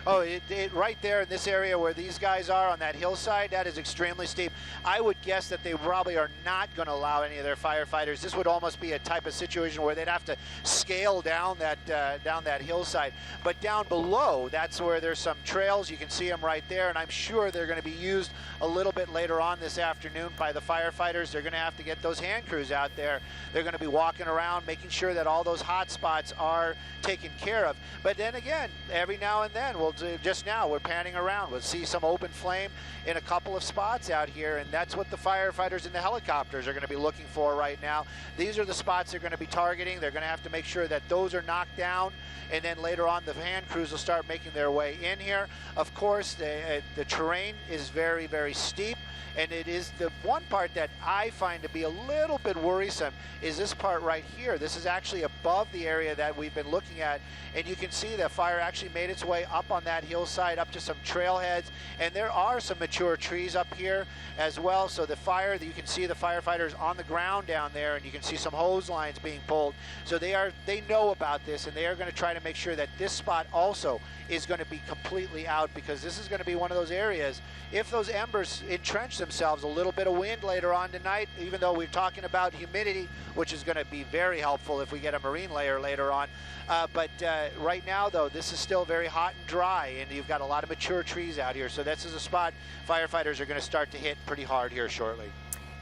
Oh, right there in this area where these guys are on that hillside, that is extremely steep. I would guess that they probably are not going to allow any of their firefighters. This would almost be a type of situation where they'd have to scale down that hillside. But down below, that's where there's some trails. You can see them right there, and I'm sure they're going to be used a little bit later on this afternoon by the firefighters. They're going to have to get those hand crews out there. They're going to be walking around, making sure that all those hot spots are taken care of. But then again, every now and then, just now we're panning around. We'll see some open flame in a couple of spots out here, and that's what the firefighters in the helicopters are going to be looking for right now. These are the spots they're going to be targeting. They're going to have to make sure that those are knocked down, and then later on the hand crews will start making their way in here. Of course, the terrain is very, very steep. And it is the one part that I find to be a little bit worrisome is this part right here. This is actually above the area that we've been looking at. And you can see the fire actually made its way up on that hillside, up to some trailheads. And there are some mature trees up here as well. So the fire, you can see the firefighters on the ground down there, and you can see some hose lines being pulled. So they know about this, and they are going to try to make sure that this spot also is going to be completely out, because this is going to be one of those areas, if those embers entrench themselves, a little bit of wind later on tonight, even though we're talking about humidity, which is going to be very helpful if we get a marine layer later on. But right now, though, this is still very hot and dry, and you've got a lot of mature trees out here. So this is a spot firefighters are going to start to hit pretty hard here shortly.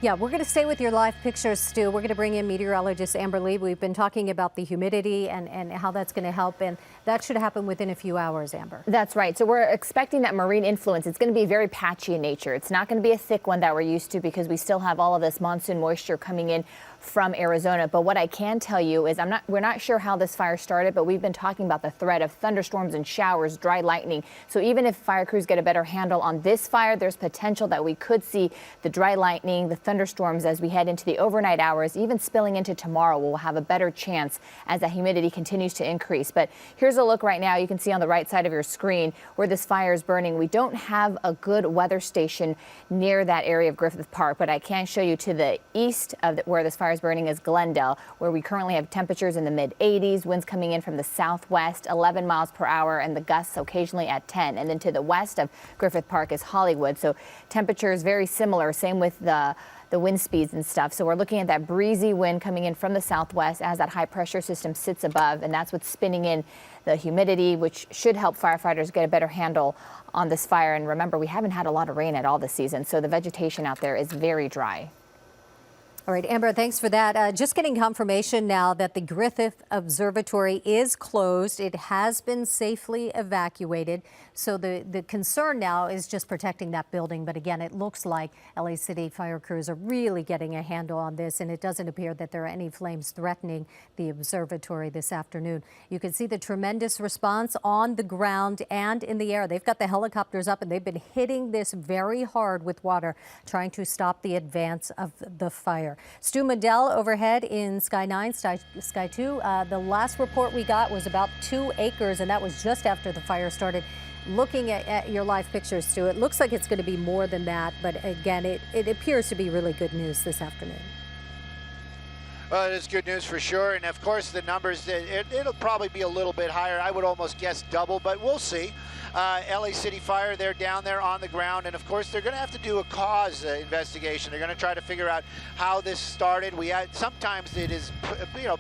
Yeah, we're going to stay with your live pictures, Stu. We're going to bring in meteorologist Amber Lee. We've been talking about the humidity and how that's going to help, and that should happen within a few hours, Amber. That's right. So we're expecting that marine influence. It's going to be very patchy in nature. It's not going to be a thick one that we're used to, because we still have all of this monsoon moisture coming in from Arizona. But what I can tell you is we're not sure how this fire started, but we've been talking about the threat of thunderstorms and showers, dry lightning. So even if fire crews get a better handle on this fire, there's potential that we could see the dry lightning, the thunderstorms as we head into the overnight hours, even spilling into tomorrow. We'll have a better chance as the humidity continues to increase. But here's a look right now. You can see on the right side of your screen where this fire is burning. We don't have a good weather station near that area of Griffith Park, but I can show you to the east of where this fire is burning is Glendale, where we currently have temperatures in the mid-80s, winds coming in from the southwest, 11 miles per hour, and the gusts occasionally at 10. And then to the west of Griffith Park is Hollywood. So temperatures very similar, same with the wind speeds and stuff. So we're looking at that breezy wind coming in from the southwest as that high pressure system sits above, and that's what's spinning in the humidity, which should help firefighters get a better handle on this fire. And remember, we haven't had a lot of rain at all this season, so the vegetation out there is very dry. All right, Amber, thanks for that. Just getting confirmation now that the Griffith Observatory is closed. It has been safely evacuated. So the concern now is just protecting that building. But again, it looks like LA City fire crews are really getting a handle on this, and it doesn't appear that there are any flames threatening the observatory this afternoon. You can see the tremendous response on the ground and in the air. They've got the helicopters up, and they've been hitting this very hard with water, trying to stop the advance of the fire. Stu Medell overhead in Sky 9, Sky 2. The last report we got was about 2 acres, and that was just after the fire started. Looking at your live pictures, Stu, it looks like it's going to be more than that, but again, it appears to be really good news this afternoon. Well, it is good news for sure, and of course the numbers, it'll probably be a little bit higher. I would almost guess double, but we'll see. LA City Fire, they're down there on the ground, and of course they're going to have to do a cause investigation. They're going to try to figure out how this started. Sometimes it is,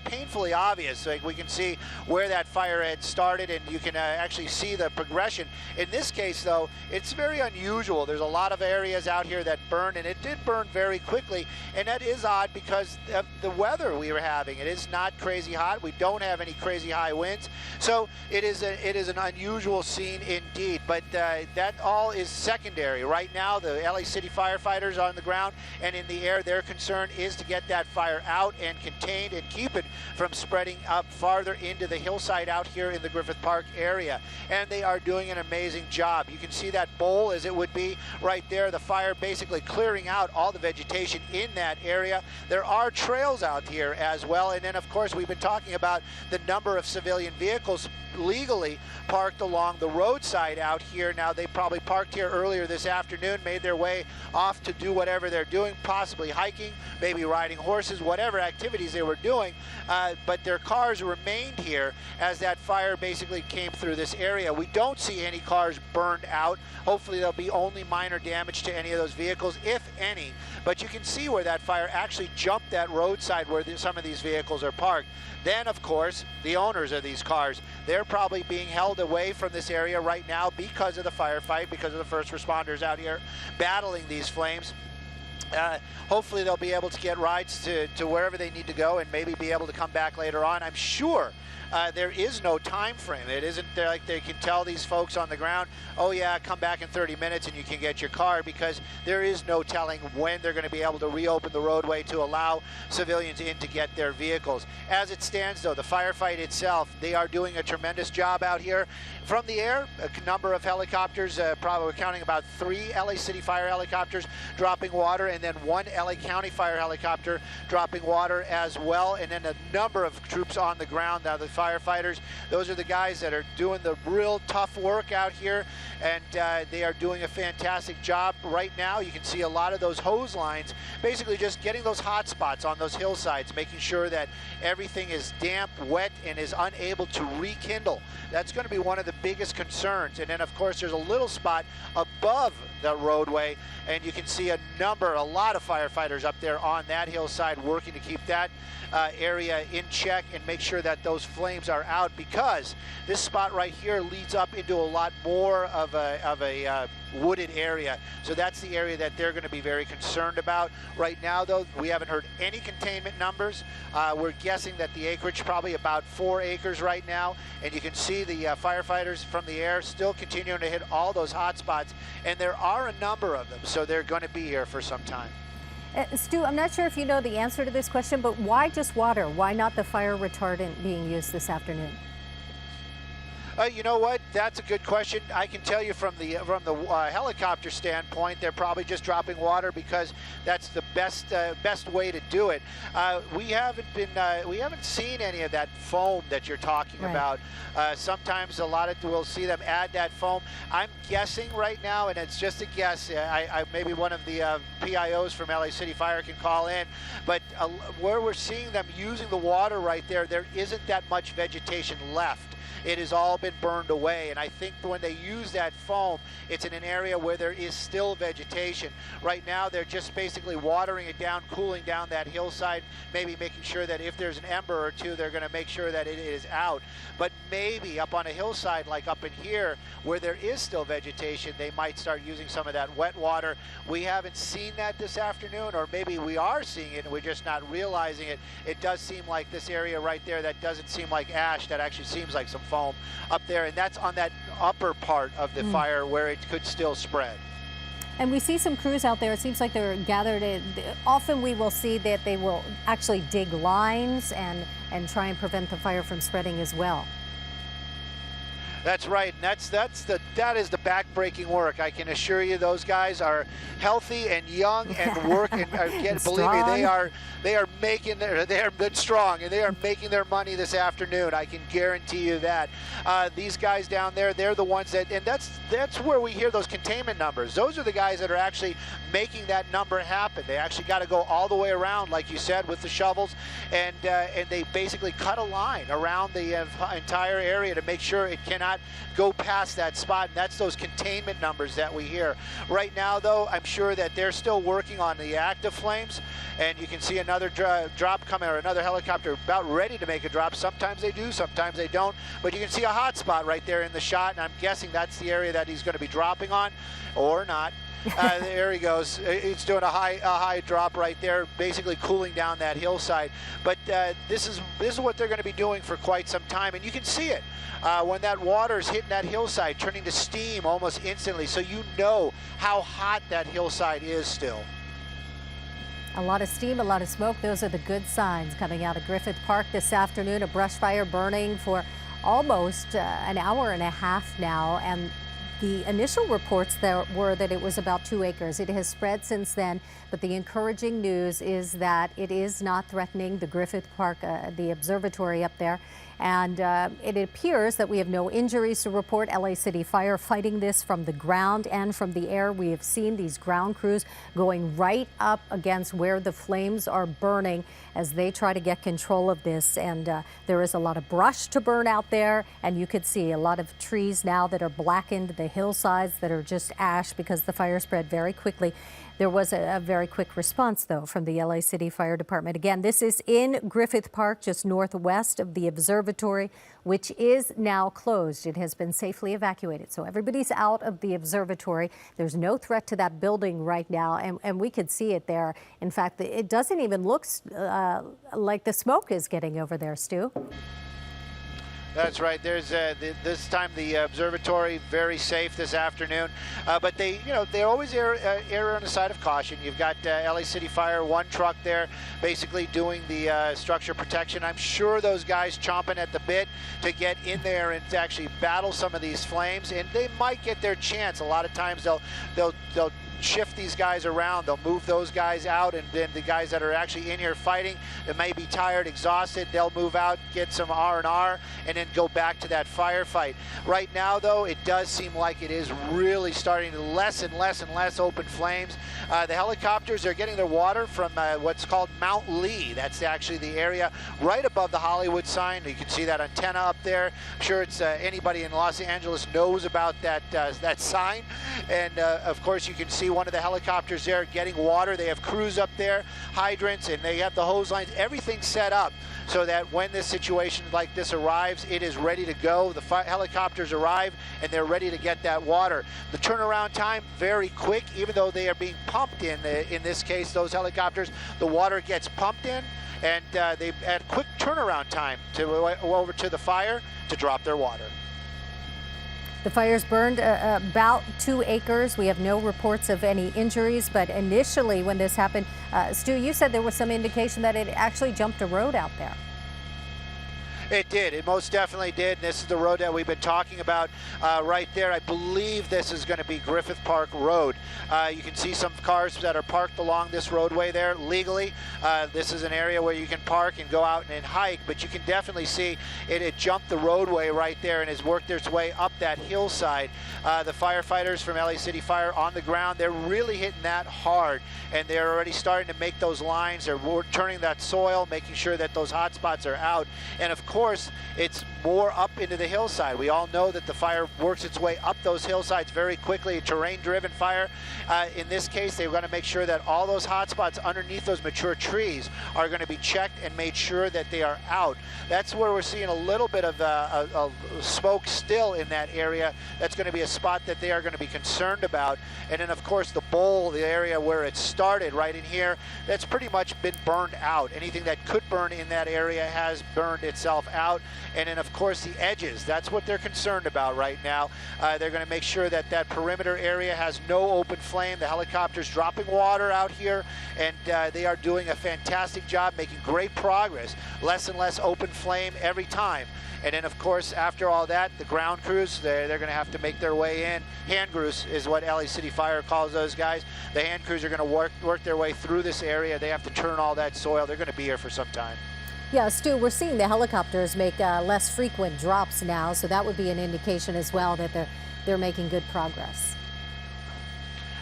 painfully obvious. Like we can see where that fire had started, and you can actually see the progression. In this case, though, it's very unusual. There's a lot of areas out here that burn, and it did burn very quickly, and that is odd because of the weather we were having. It is not crazy hot. We don't have any crazy high winds, so it is an unusual scene indeed. But that all is secondary. Right now, the LA City firefighters are on the ground and in the air. Their concern is to get that fire out and contained and keep it from spreading up farther into the hillside out here in the Griffith Park area. And they are doing an amazing job. You can see that bowl as it would be right there. The fire basically clearing out all the vegetation in that area. There are trails out here as well. And then, of course, we've been talking about the number of civilian vehicles legally parked along the roadside. roadside out here. Now, they probably parked here earlier this afternoon, made their way off to do whatever they're doing, possibly hiking, maybe riding horses, whatever activities they were doing. But their cars remained here as that fire basically came through this area. We don't see any cars burned out. Hopefully there'll be only minor damage to any of those vehicles, if any. But you can see where that fire actually jumped that roadside where some of these vehicles are parked. Then, of course, the owners of these cars, they're probably being held away from this area right now because of the firefight, because of the first responders out here battling these flames. Hopefully they'll be able to get rides to wherever they need to go and maybe be able to come back later on. I'm sure there is no time frame. It isn't like they can tell these folks on the ground, oh yeah, come back in 30 minutes and you can get your car, because there is no telling when they're going to be able to reopen the roadway to allow civilians in to get their vehicles. As it stands, though, the firefight itself, they are doing a tremendous job out here. From the air, a number of helicopters, probably we're counting about 3 LA City Fire helicopters dropping water, and then 1 LA County Fire helicopter dropping water as well, and then a number of troops on the ground. Now the firefighters, those are the guys that are doing the real tough work out here, and they are doing a fantastic job right now. You can see a lot of those hose lines basically just getting those hot spots on those hillsides, making sure that everything is damp, wet, and is unable to rekindle. That's going to be one of the biggest concerns. And then, of course, there's a little spot above the roadway, and you can see a lot of firefighters up there on that hillside working to keep that area in check and make sure that those flames are out, because this spot right here leads up into a lot more of a wooded area. So that's the area that they're going to be very concerned about. Right now, though, we haven't heard any containment numbers. We're guessing that the acreage probably about 4 acres right now, and you can see the firefighters from the air still continuing to hit all those hot spots, and there are a number of them, so they're going to be here for some time. Stu, I'm not sure if you know the answer to this question, but why just water? Why not the fire retardant being used this afternoon? You know what? That's a good question. I can tell you from the helicopter standpoint, they're probably just dropping water because that's the best way to do it. We haven't seen any of that foam that you're talking about. Sometimes we'll see them add that foam. I'm guessing right now, and it's just a guess. Maybe one of the PIOs from LA City Fire can call in, but where we're seeing them using the water right there, there isn't that much vegetation left. It has all been burned away, and I think when they use that foam, it's in an area where there is still vegetation. Right now, they're just basically watering it down, cooling down that hillside, maybe making sure that if there's an ember or two, they're going to make sure that it is out. But maybe up on a hillside like up in here, where there is still vegetation, they might start using some of that wet water. We haven't seen that this afternoon, or maybe we are seeing it and we're just not realizing it. It does seem like this area right there, that doesn't seem like ash, that actually seems like some foam up there, and that's on that upper part of the fire where it could still spread. And we see some crews out there. It seems like they're gathered in. Often we will see that they will actually dig lines and try and prevent the fire from spreading as well. That's right, and that is the back-breaking work. I can assure you, those guys are healthy and young and work. And believe me, they are strong, and they are making their money this afternoon. I can guarantee you that. These guys down there, they're the ones that, and that's where we hear those containment numbers. Those are the guys that are actually making that number happen. They actually got to go all the way around, like you said, with the shovels, and they basically cut a line around the entire area to make sure it cannot go past that spot, and that's those containment numbers that we hear. Right now, though, I'm sure that they're still working on the active flames, and you can see another drop coming, or another helicopter about ready to make a drop. Sometimes they do, sometimes they don't, but you can see a hot spot right there in the shot, and I'm guessing that's the area that he's going to be dropping on, or not. There he goes. It's doing a high drop right there, basically cooling down that hillside. But this is what they're going to be doing for quite some time, and you can see it when that water is hitting that hillside, turning to steam almost instantly. So you know how hot that hillside is still. A lot of steam, a lot of smoke. Those are the good signs coming out of Griffith Park this afternoon. A brush fire burning for almost an hour and a half now, and the initial reports were that it was about 2 acres. It has spread since then, but the encouraging news is that it is not threatening the Griffith Park, the observatory up there, And it appears that we have no injuries to report. LA City Fire fighting this from the ground and from the air. We have seen these ground crews going right up against where the flames are burning as they try to get control of this. And there is a lot of brush to burn out there. And you could see a lot of trees now that are blackened, the hillsides that are just ash because the fire spread very quickly. There was a very quick response, though, from the LA City Fire Department. Again, this is in Griffith Park, just northwest of the observatory, which is now closed. It has been safely evacuated. So everybody's out of the observatory. There's no threat to that building right now, and we could see it there. In fact, it doesn't even look like the smoke is getting over there, Stu. That's right. There's this time the observatory very safe this afternoon, but they always err on the side of caution. You've got LA City Fire, one truck there, basically doing the structure protection. I'm sure those guys chomping at the bit to get in there and to actually battle some of these flames, and they might get their chance. A lot of times they'll shift these guys around. They'll move those guys out, and then the guys that are actually in here fighting, that may be tired, exhausted, they'll move out, get some R&R, and then go back to that firefight. Right now, though, it does seem like it is really starting to less and less open flames. The helicopters are getting their water from what's called Mount Lee. That's actually the area right above the Hollywood sign. You can see that antenna up there. I'm sure it's anybody in Los Angeles knows about that sign. And of course, you can see one of the helicopters there getting water. They have crews up there, hydrants, and they have the hose lines, everything set up so that when this situation like this arrives, it is ready to go. The helicopters arrive and they're ready to get that water. The turnaround time, very quick, even though they are being pumped in this case, those helicopters, the water gets pumped in, and they had quick turnaround time to go over to the fire to drop their water. The fires burned about 2 acres. We have no reports of any injuries, but initially when this happened, Stu, you said there was some indication that it actually jumped a road out there. It did. It most definitely did. And this is the road that we've been talking about right there. I believe this is going to be Griffith Park Road. You can see some cars that are parked along this roadway there legally. This is an area where you can park and go out and hike, but you can definitely see it jumped the roadway right there and has worked its way up that hillside. The firefighters from LA City Fire on the ground, they're really hitting that hard, and they're already starting to make those lines. They're turning that soil, making sure that those hot spots are out. And of course, it's more up into the hillside. We all know that the fire works its way up those hillsides very quickly, a terrain-driven fire. In this case, they're going to make sure that all those hot spots underneath those mature trees are going to be checked and made sure that they are out. That's where we're seeing a little bit of smoke still in that area. That's going to be a spot that they are going to be concerned about. And then, of course, the bowl, the area where it started right in here, that's pretty much been burned out. Anything that could burn in that area has burned itself out. And then, of course, the edges, that's what they're concerned about right now. They're going to make sure that that perimeter area has no open flame. The helicopter's dropping water out here, and they are doing a fantastic job, making great progress. Less and less open flame every time. And then, of course, after all that, the ground crews, they're going to have to make their way in. Hand crews is what LA City Fire calls those guys. The hand crews are going to work their way through this area. They have to turn all that soil. They're going to be here for some time. Yeah, Stu, we're seeing the helicopters make less frequent drops now, so that would be an indication as well that they're making good progress.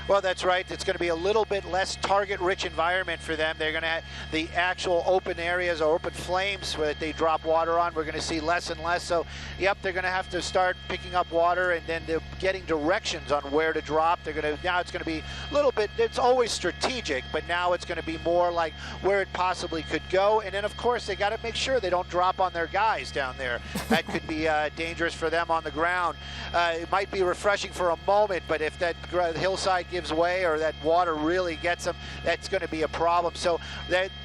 Well, that's right. It's going to be a little bit less target-rich environment for them. They're going to have the actual open areas or open flames that they drop water on. We're going to see less and less. So, yep, they're going to have to start picking up water, and then they're getting directions on where to drop. Now it's going to be a little bit. It's always strategic, but now it's going to be more like where it possibly could go. And then, of course, they got to make sure they don't drop on their guys down there. That could be dangerous for them on the ground. It might be refreshing for a moment, but if that hillside gives way or that water really gets them, that's going to be a problem. So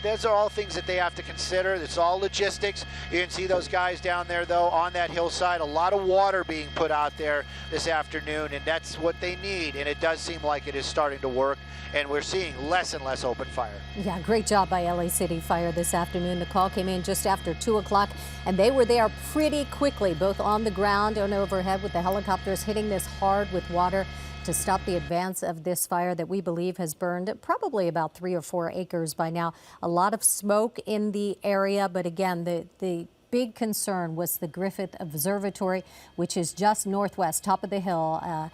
those are all things that they have to consider. It's all logistics. You can see those guys down there, though, on that hillside. A lot of water being put out there this afternoon, and that's what they need. And it does seem like it is starting to work, and we're seeing less and less open fire. Yeah, great job by LA City Fire this afternoon. The call came in just after 2 o'clock, and they were there pretty quickly, both on the ground and overhead, with the helicopters hitting this hard with water to stop the advance of this fire that we believe has burned probably about 3 or 4 acres by now. A lot of smoke in the area, but again, the big concern was the Griffith Observatory, which is just northwest, top of the hill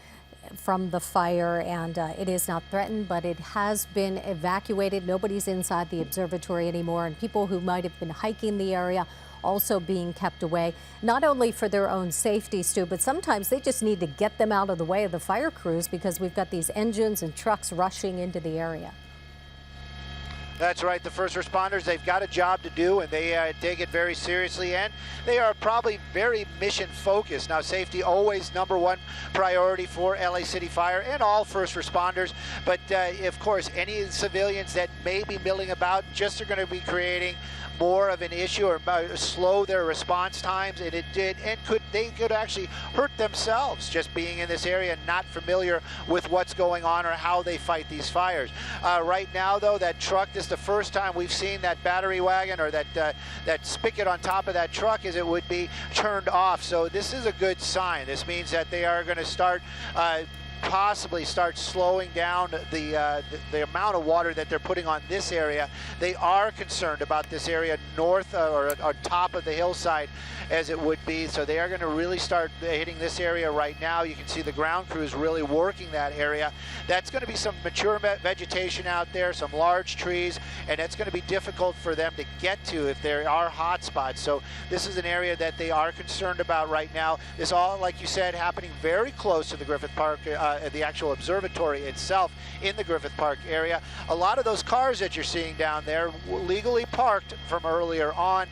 from the fire, and it is not threatened, but it has been evacuated. Nobody's inside the observatory anymore, and people who might have been hiking the area also being kept away, not only for their own safety, Stu, but sometimes they just need to get them out of the way of the fire crews because we've got these engines and trucks rushing into the area. That's right. The first responders, they've got a job to do, and they take it very seriously, and they are probably very mission focused. Now, safety always #1 priority for LA City Fire and all first responders, but of course, any civilians that may be milling about just are going to be creating more of an issue or slow their response times, and they could actually hurt themselves just being in this area, not familiar with what's going on or how they fight these fires. Right now, though, that truck, this is the first time we've seen that battery wagon or that spigot on top of that truck as it would be turned off. So this is a good sign. This means that they are going to start possibly start slowing down the amount of water that they're putting on this area. They are concerned about this area north or top of the hillside as it would be, so they are going to really start hitting this area right now. You can see the ground crews really working that area. That's going to be some mature vegetation out there, some large trees, and it's going to be difficult for them to get to if there are hot spots. So this is an area that they are concerned about right now. This all, like you said, happening very close to the Griffith Park, the actual observatory itself in the Griffith Park area. A lot of those cars that you're seeing down there were legally parked from earlier on.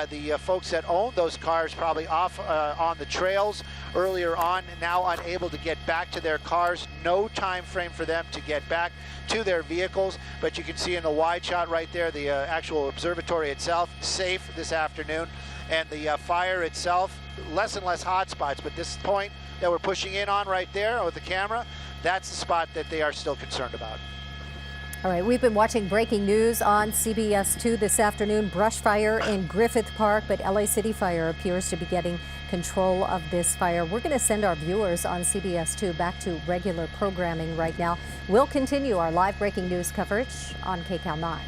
The folks that own those cars probably off on the trails earlier on, now unable to get back to their cars. No time frame for them to get back to their vehicles, but you can see in the wide shot right there, the actual observatory itself safe this afternoon, and the fire itself, less and less hot spots, but this point that we're pushing in on right there with the camera, that's the spot that they are still concerned about. All right, we've been watching breaking news on CBS 2 this afternoon. Brush fire in Griffith Park, but LA City Fire appears to be getting control of this fire. We're going to send our viewers on CBS 2 back to regular programming right now. We'll continue our live breaking news coverage on KCAL 9.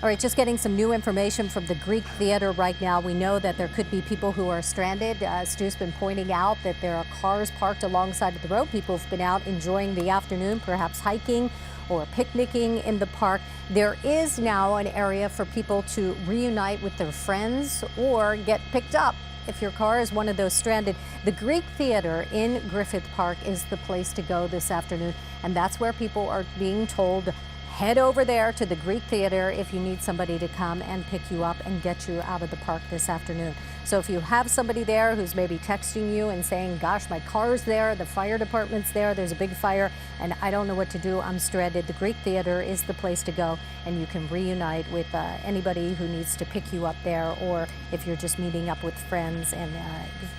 All right, just getting some new information from the Greek Theater right now. We know that there could be people who are stranded. Stu's been pointing out that there are cars parked alongside of the road. People have been out enjoying the afternoon, perhaps hiking or picnicking in the park. There is now an area for people to reunite with their friends or get picked up if your car is one of those stranded. The Greek Theater in Griffith Park is the place to go this afternoon, and that's where people are being told, head over there to the Greek Theater if you need somebody to come and pick you up and get you out of the park this afternoon. So if you have somebody there who's maybe texting you and saying, gosh, my car's there, the fire department's there, there's a big fire, and I don't know what to do, I'm stranded, the Greek Theater is the place to go, and you can reunite with anybody who needs to pick you up there, or if you're just meeting up with friends and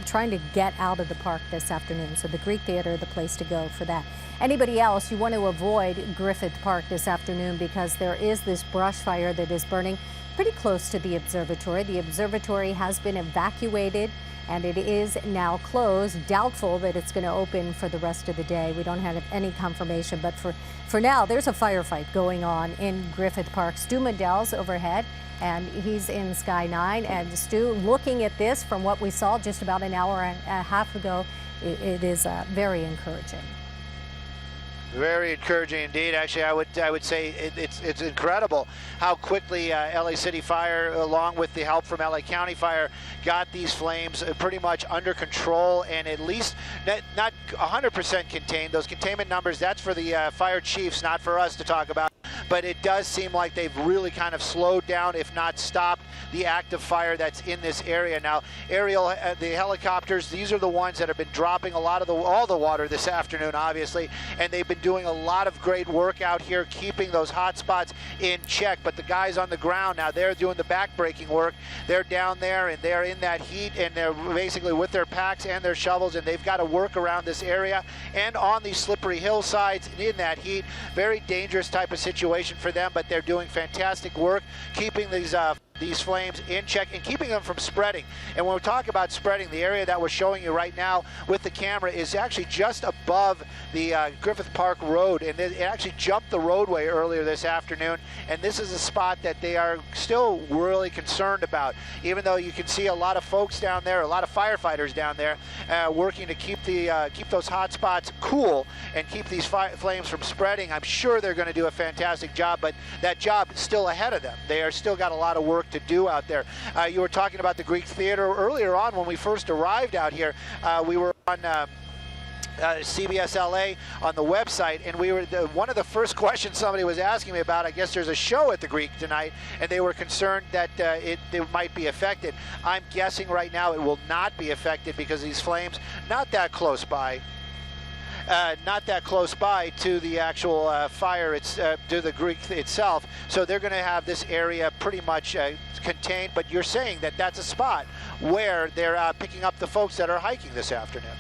trying to get out of the park this afternoon. So the Greek Theater, the place to go for that. Anybody else, you want to avoid Griffith Park this afternoon because there is this brush fire that is burning pretty close to the observatory. The observatory has been evacuated and it is now closed. Doubtful that it's going to open for the rest of the day. We don't have any confirmation, but for now, there's a firefight going on in Griffith Park. Stu Mandell's overhead, and he's in Sky 9. And Stu, looking at this from what we saw just about an hour and a half ago, it is very encouraging. Very encouraging indeed. Actually, I would say it's incredible how quickly LA City Fire, along with the help from LA County Fire, got these flames pretty much under control and at least not 100% contained. Those containment numbers, that's for the fire chiefs, not for us to talk about. But it does seem like they've really kind of slowed down, if not stopped, the active fire that's in this area. Now, the helicopters, these are the ones that have been dropping a lot of all the water this afternoon, obviously, and they've been doing a lot of great work out here, keeping those hot spots in check. But the guys on the ground now, they're doing the back-breaking work. They're down there, and they're in that heat, and they're basically with their packs and their shovels, and they've got to work around this area and on these slippery hillsides in that heat. Very dangerous type of situation for them, but they're doing fantastic work keeping these these flames in check and keeping them from spreading. And when we talk about spreading, the area that we're showing you right now with the camera is actually just above the Griffith Park Road, and it actually jumped the roadway earlier this afternoon, and this is a spot that they are still really concerned about, even though you can see a lot of folks down there, a lot of firefighters down there working to keep those hot spots cool and keep these flames from spreading. I'm sure they're going to do a fantastic job, but that job is still ahead of them. They are still got a lot of work to do out there. You were talking about the Greek Theater earlier on when we first arrived out here. We were on CBS LA on the website, and we were one of the first questions somebody was asking me about. I guess there's a show at the Greek tonight, and they were concerned that it might be affected. I'm guessing right now it will not be affected because these flames not that close by. Not that close by to the actual fire, to the Greek itself. So they're going to have this area pretty much contained. But you're saying that that's a spot where they're picking up the folks that are hiking this afternoon.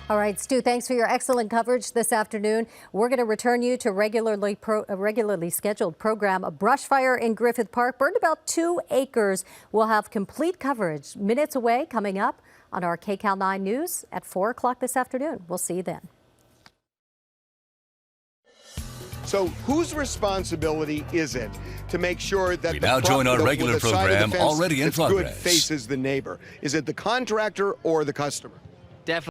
All right, Stu, thanks for your excellent coverage this afternoon. We're going to return you to a regularly scheduled program. A brush fire in Griffith Park burned about 2 acres. We'll have complete coverage minutes away coming up on our KCAL 9 News at 4 o'clock this afternoon. We'll see you then. So whose responsibility is it to make sure that we now join our regular program already in progress good faces the neighbor? Is it the contractor or the customer?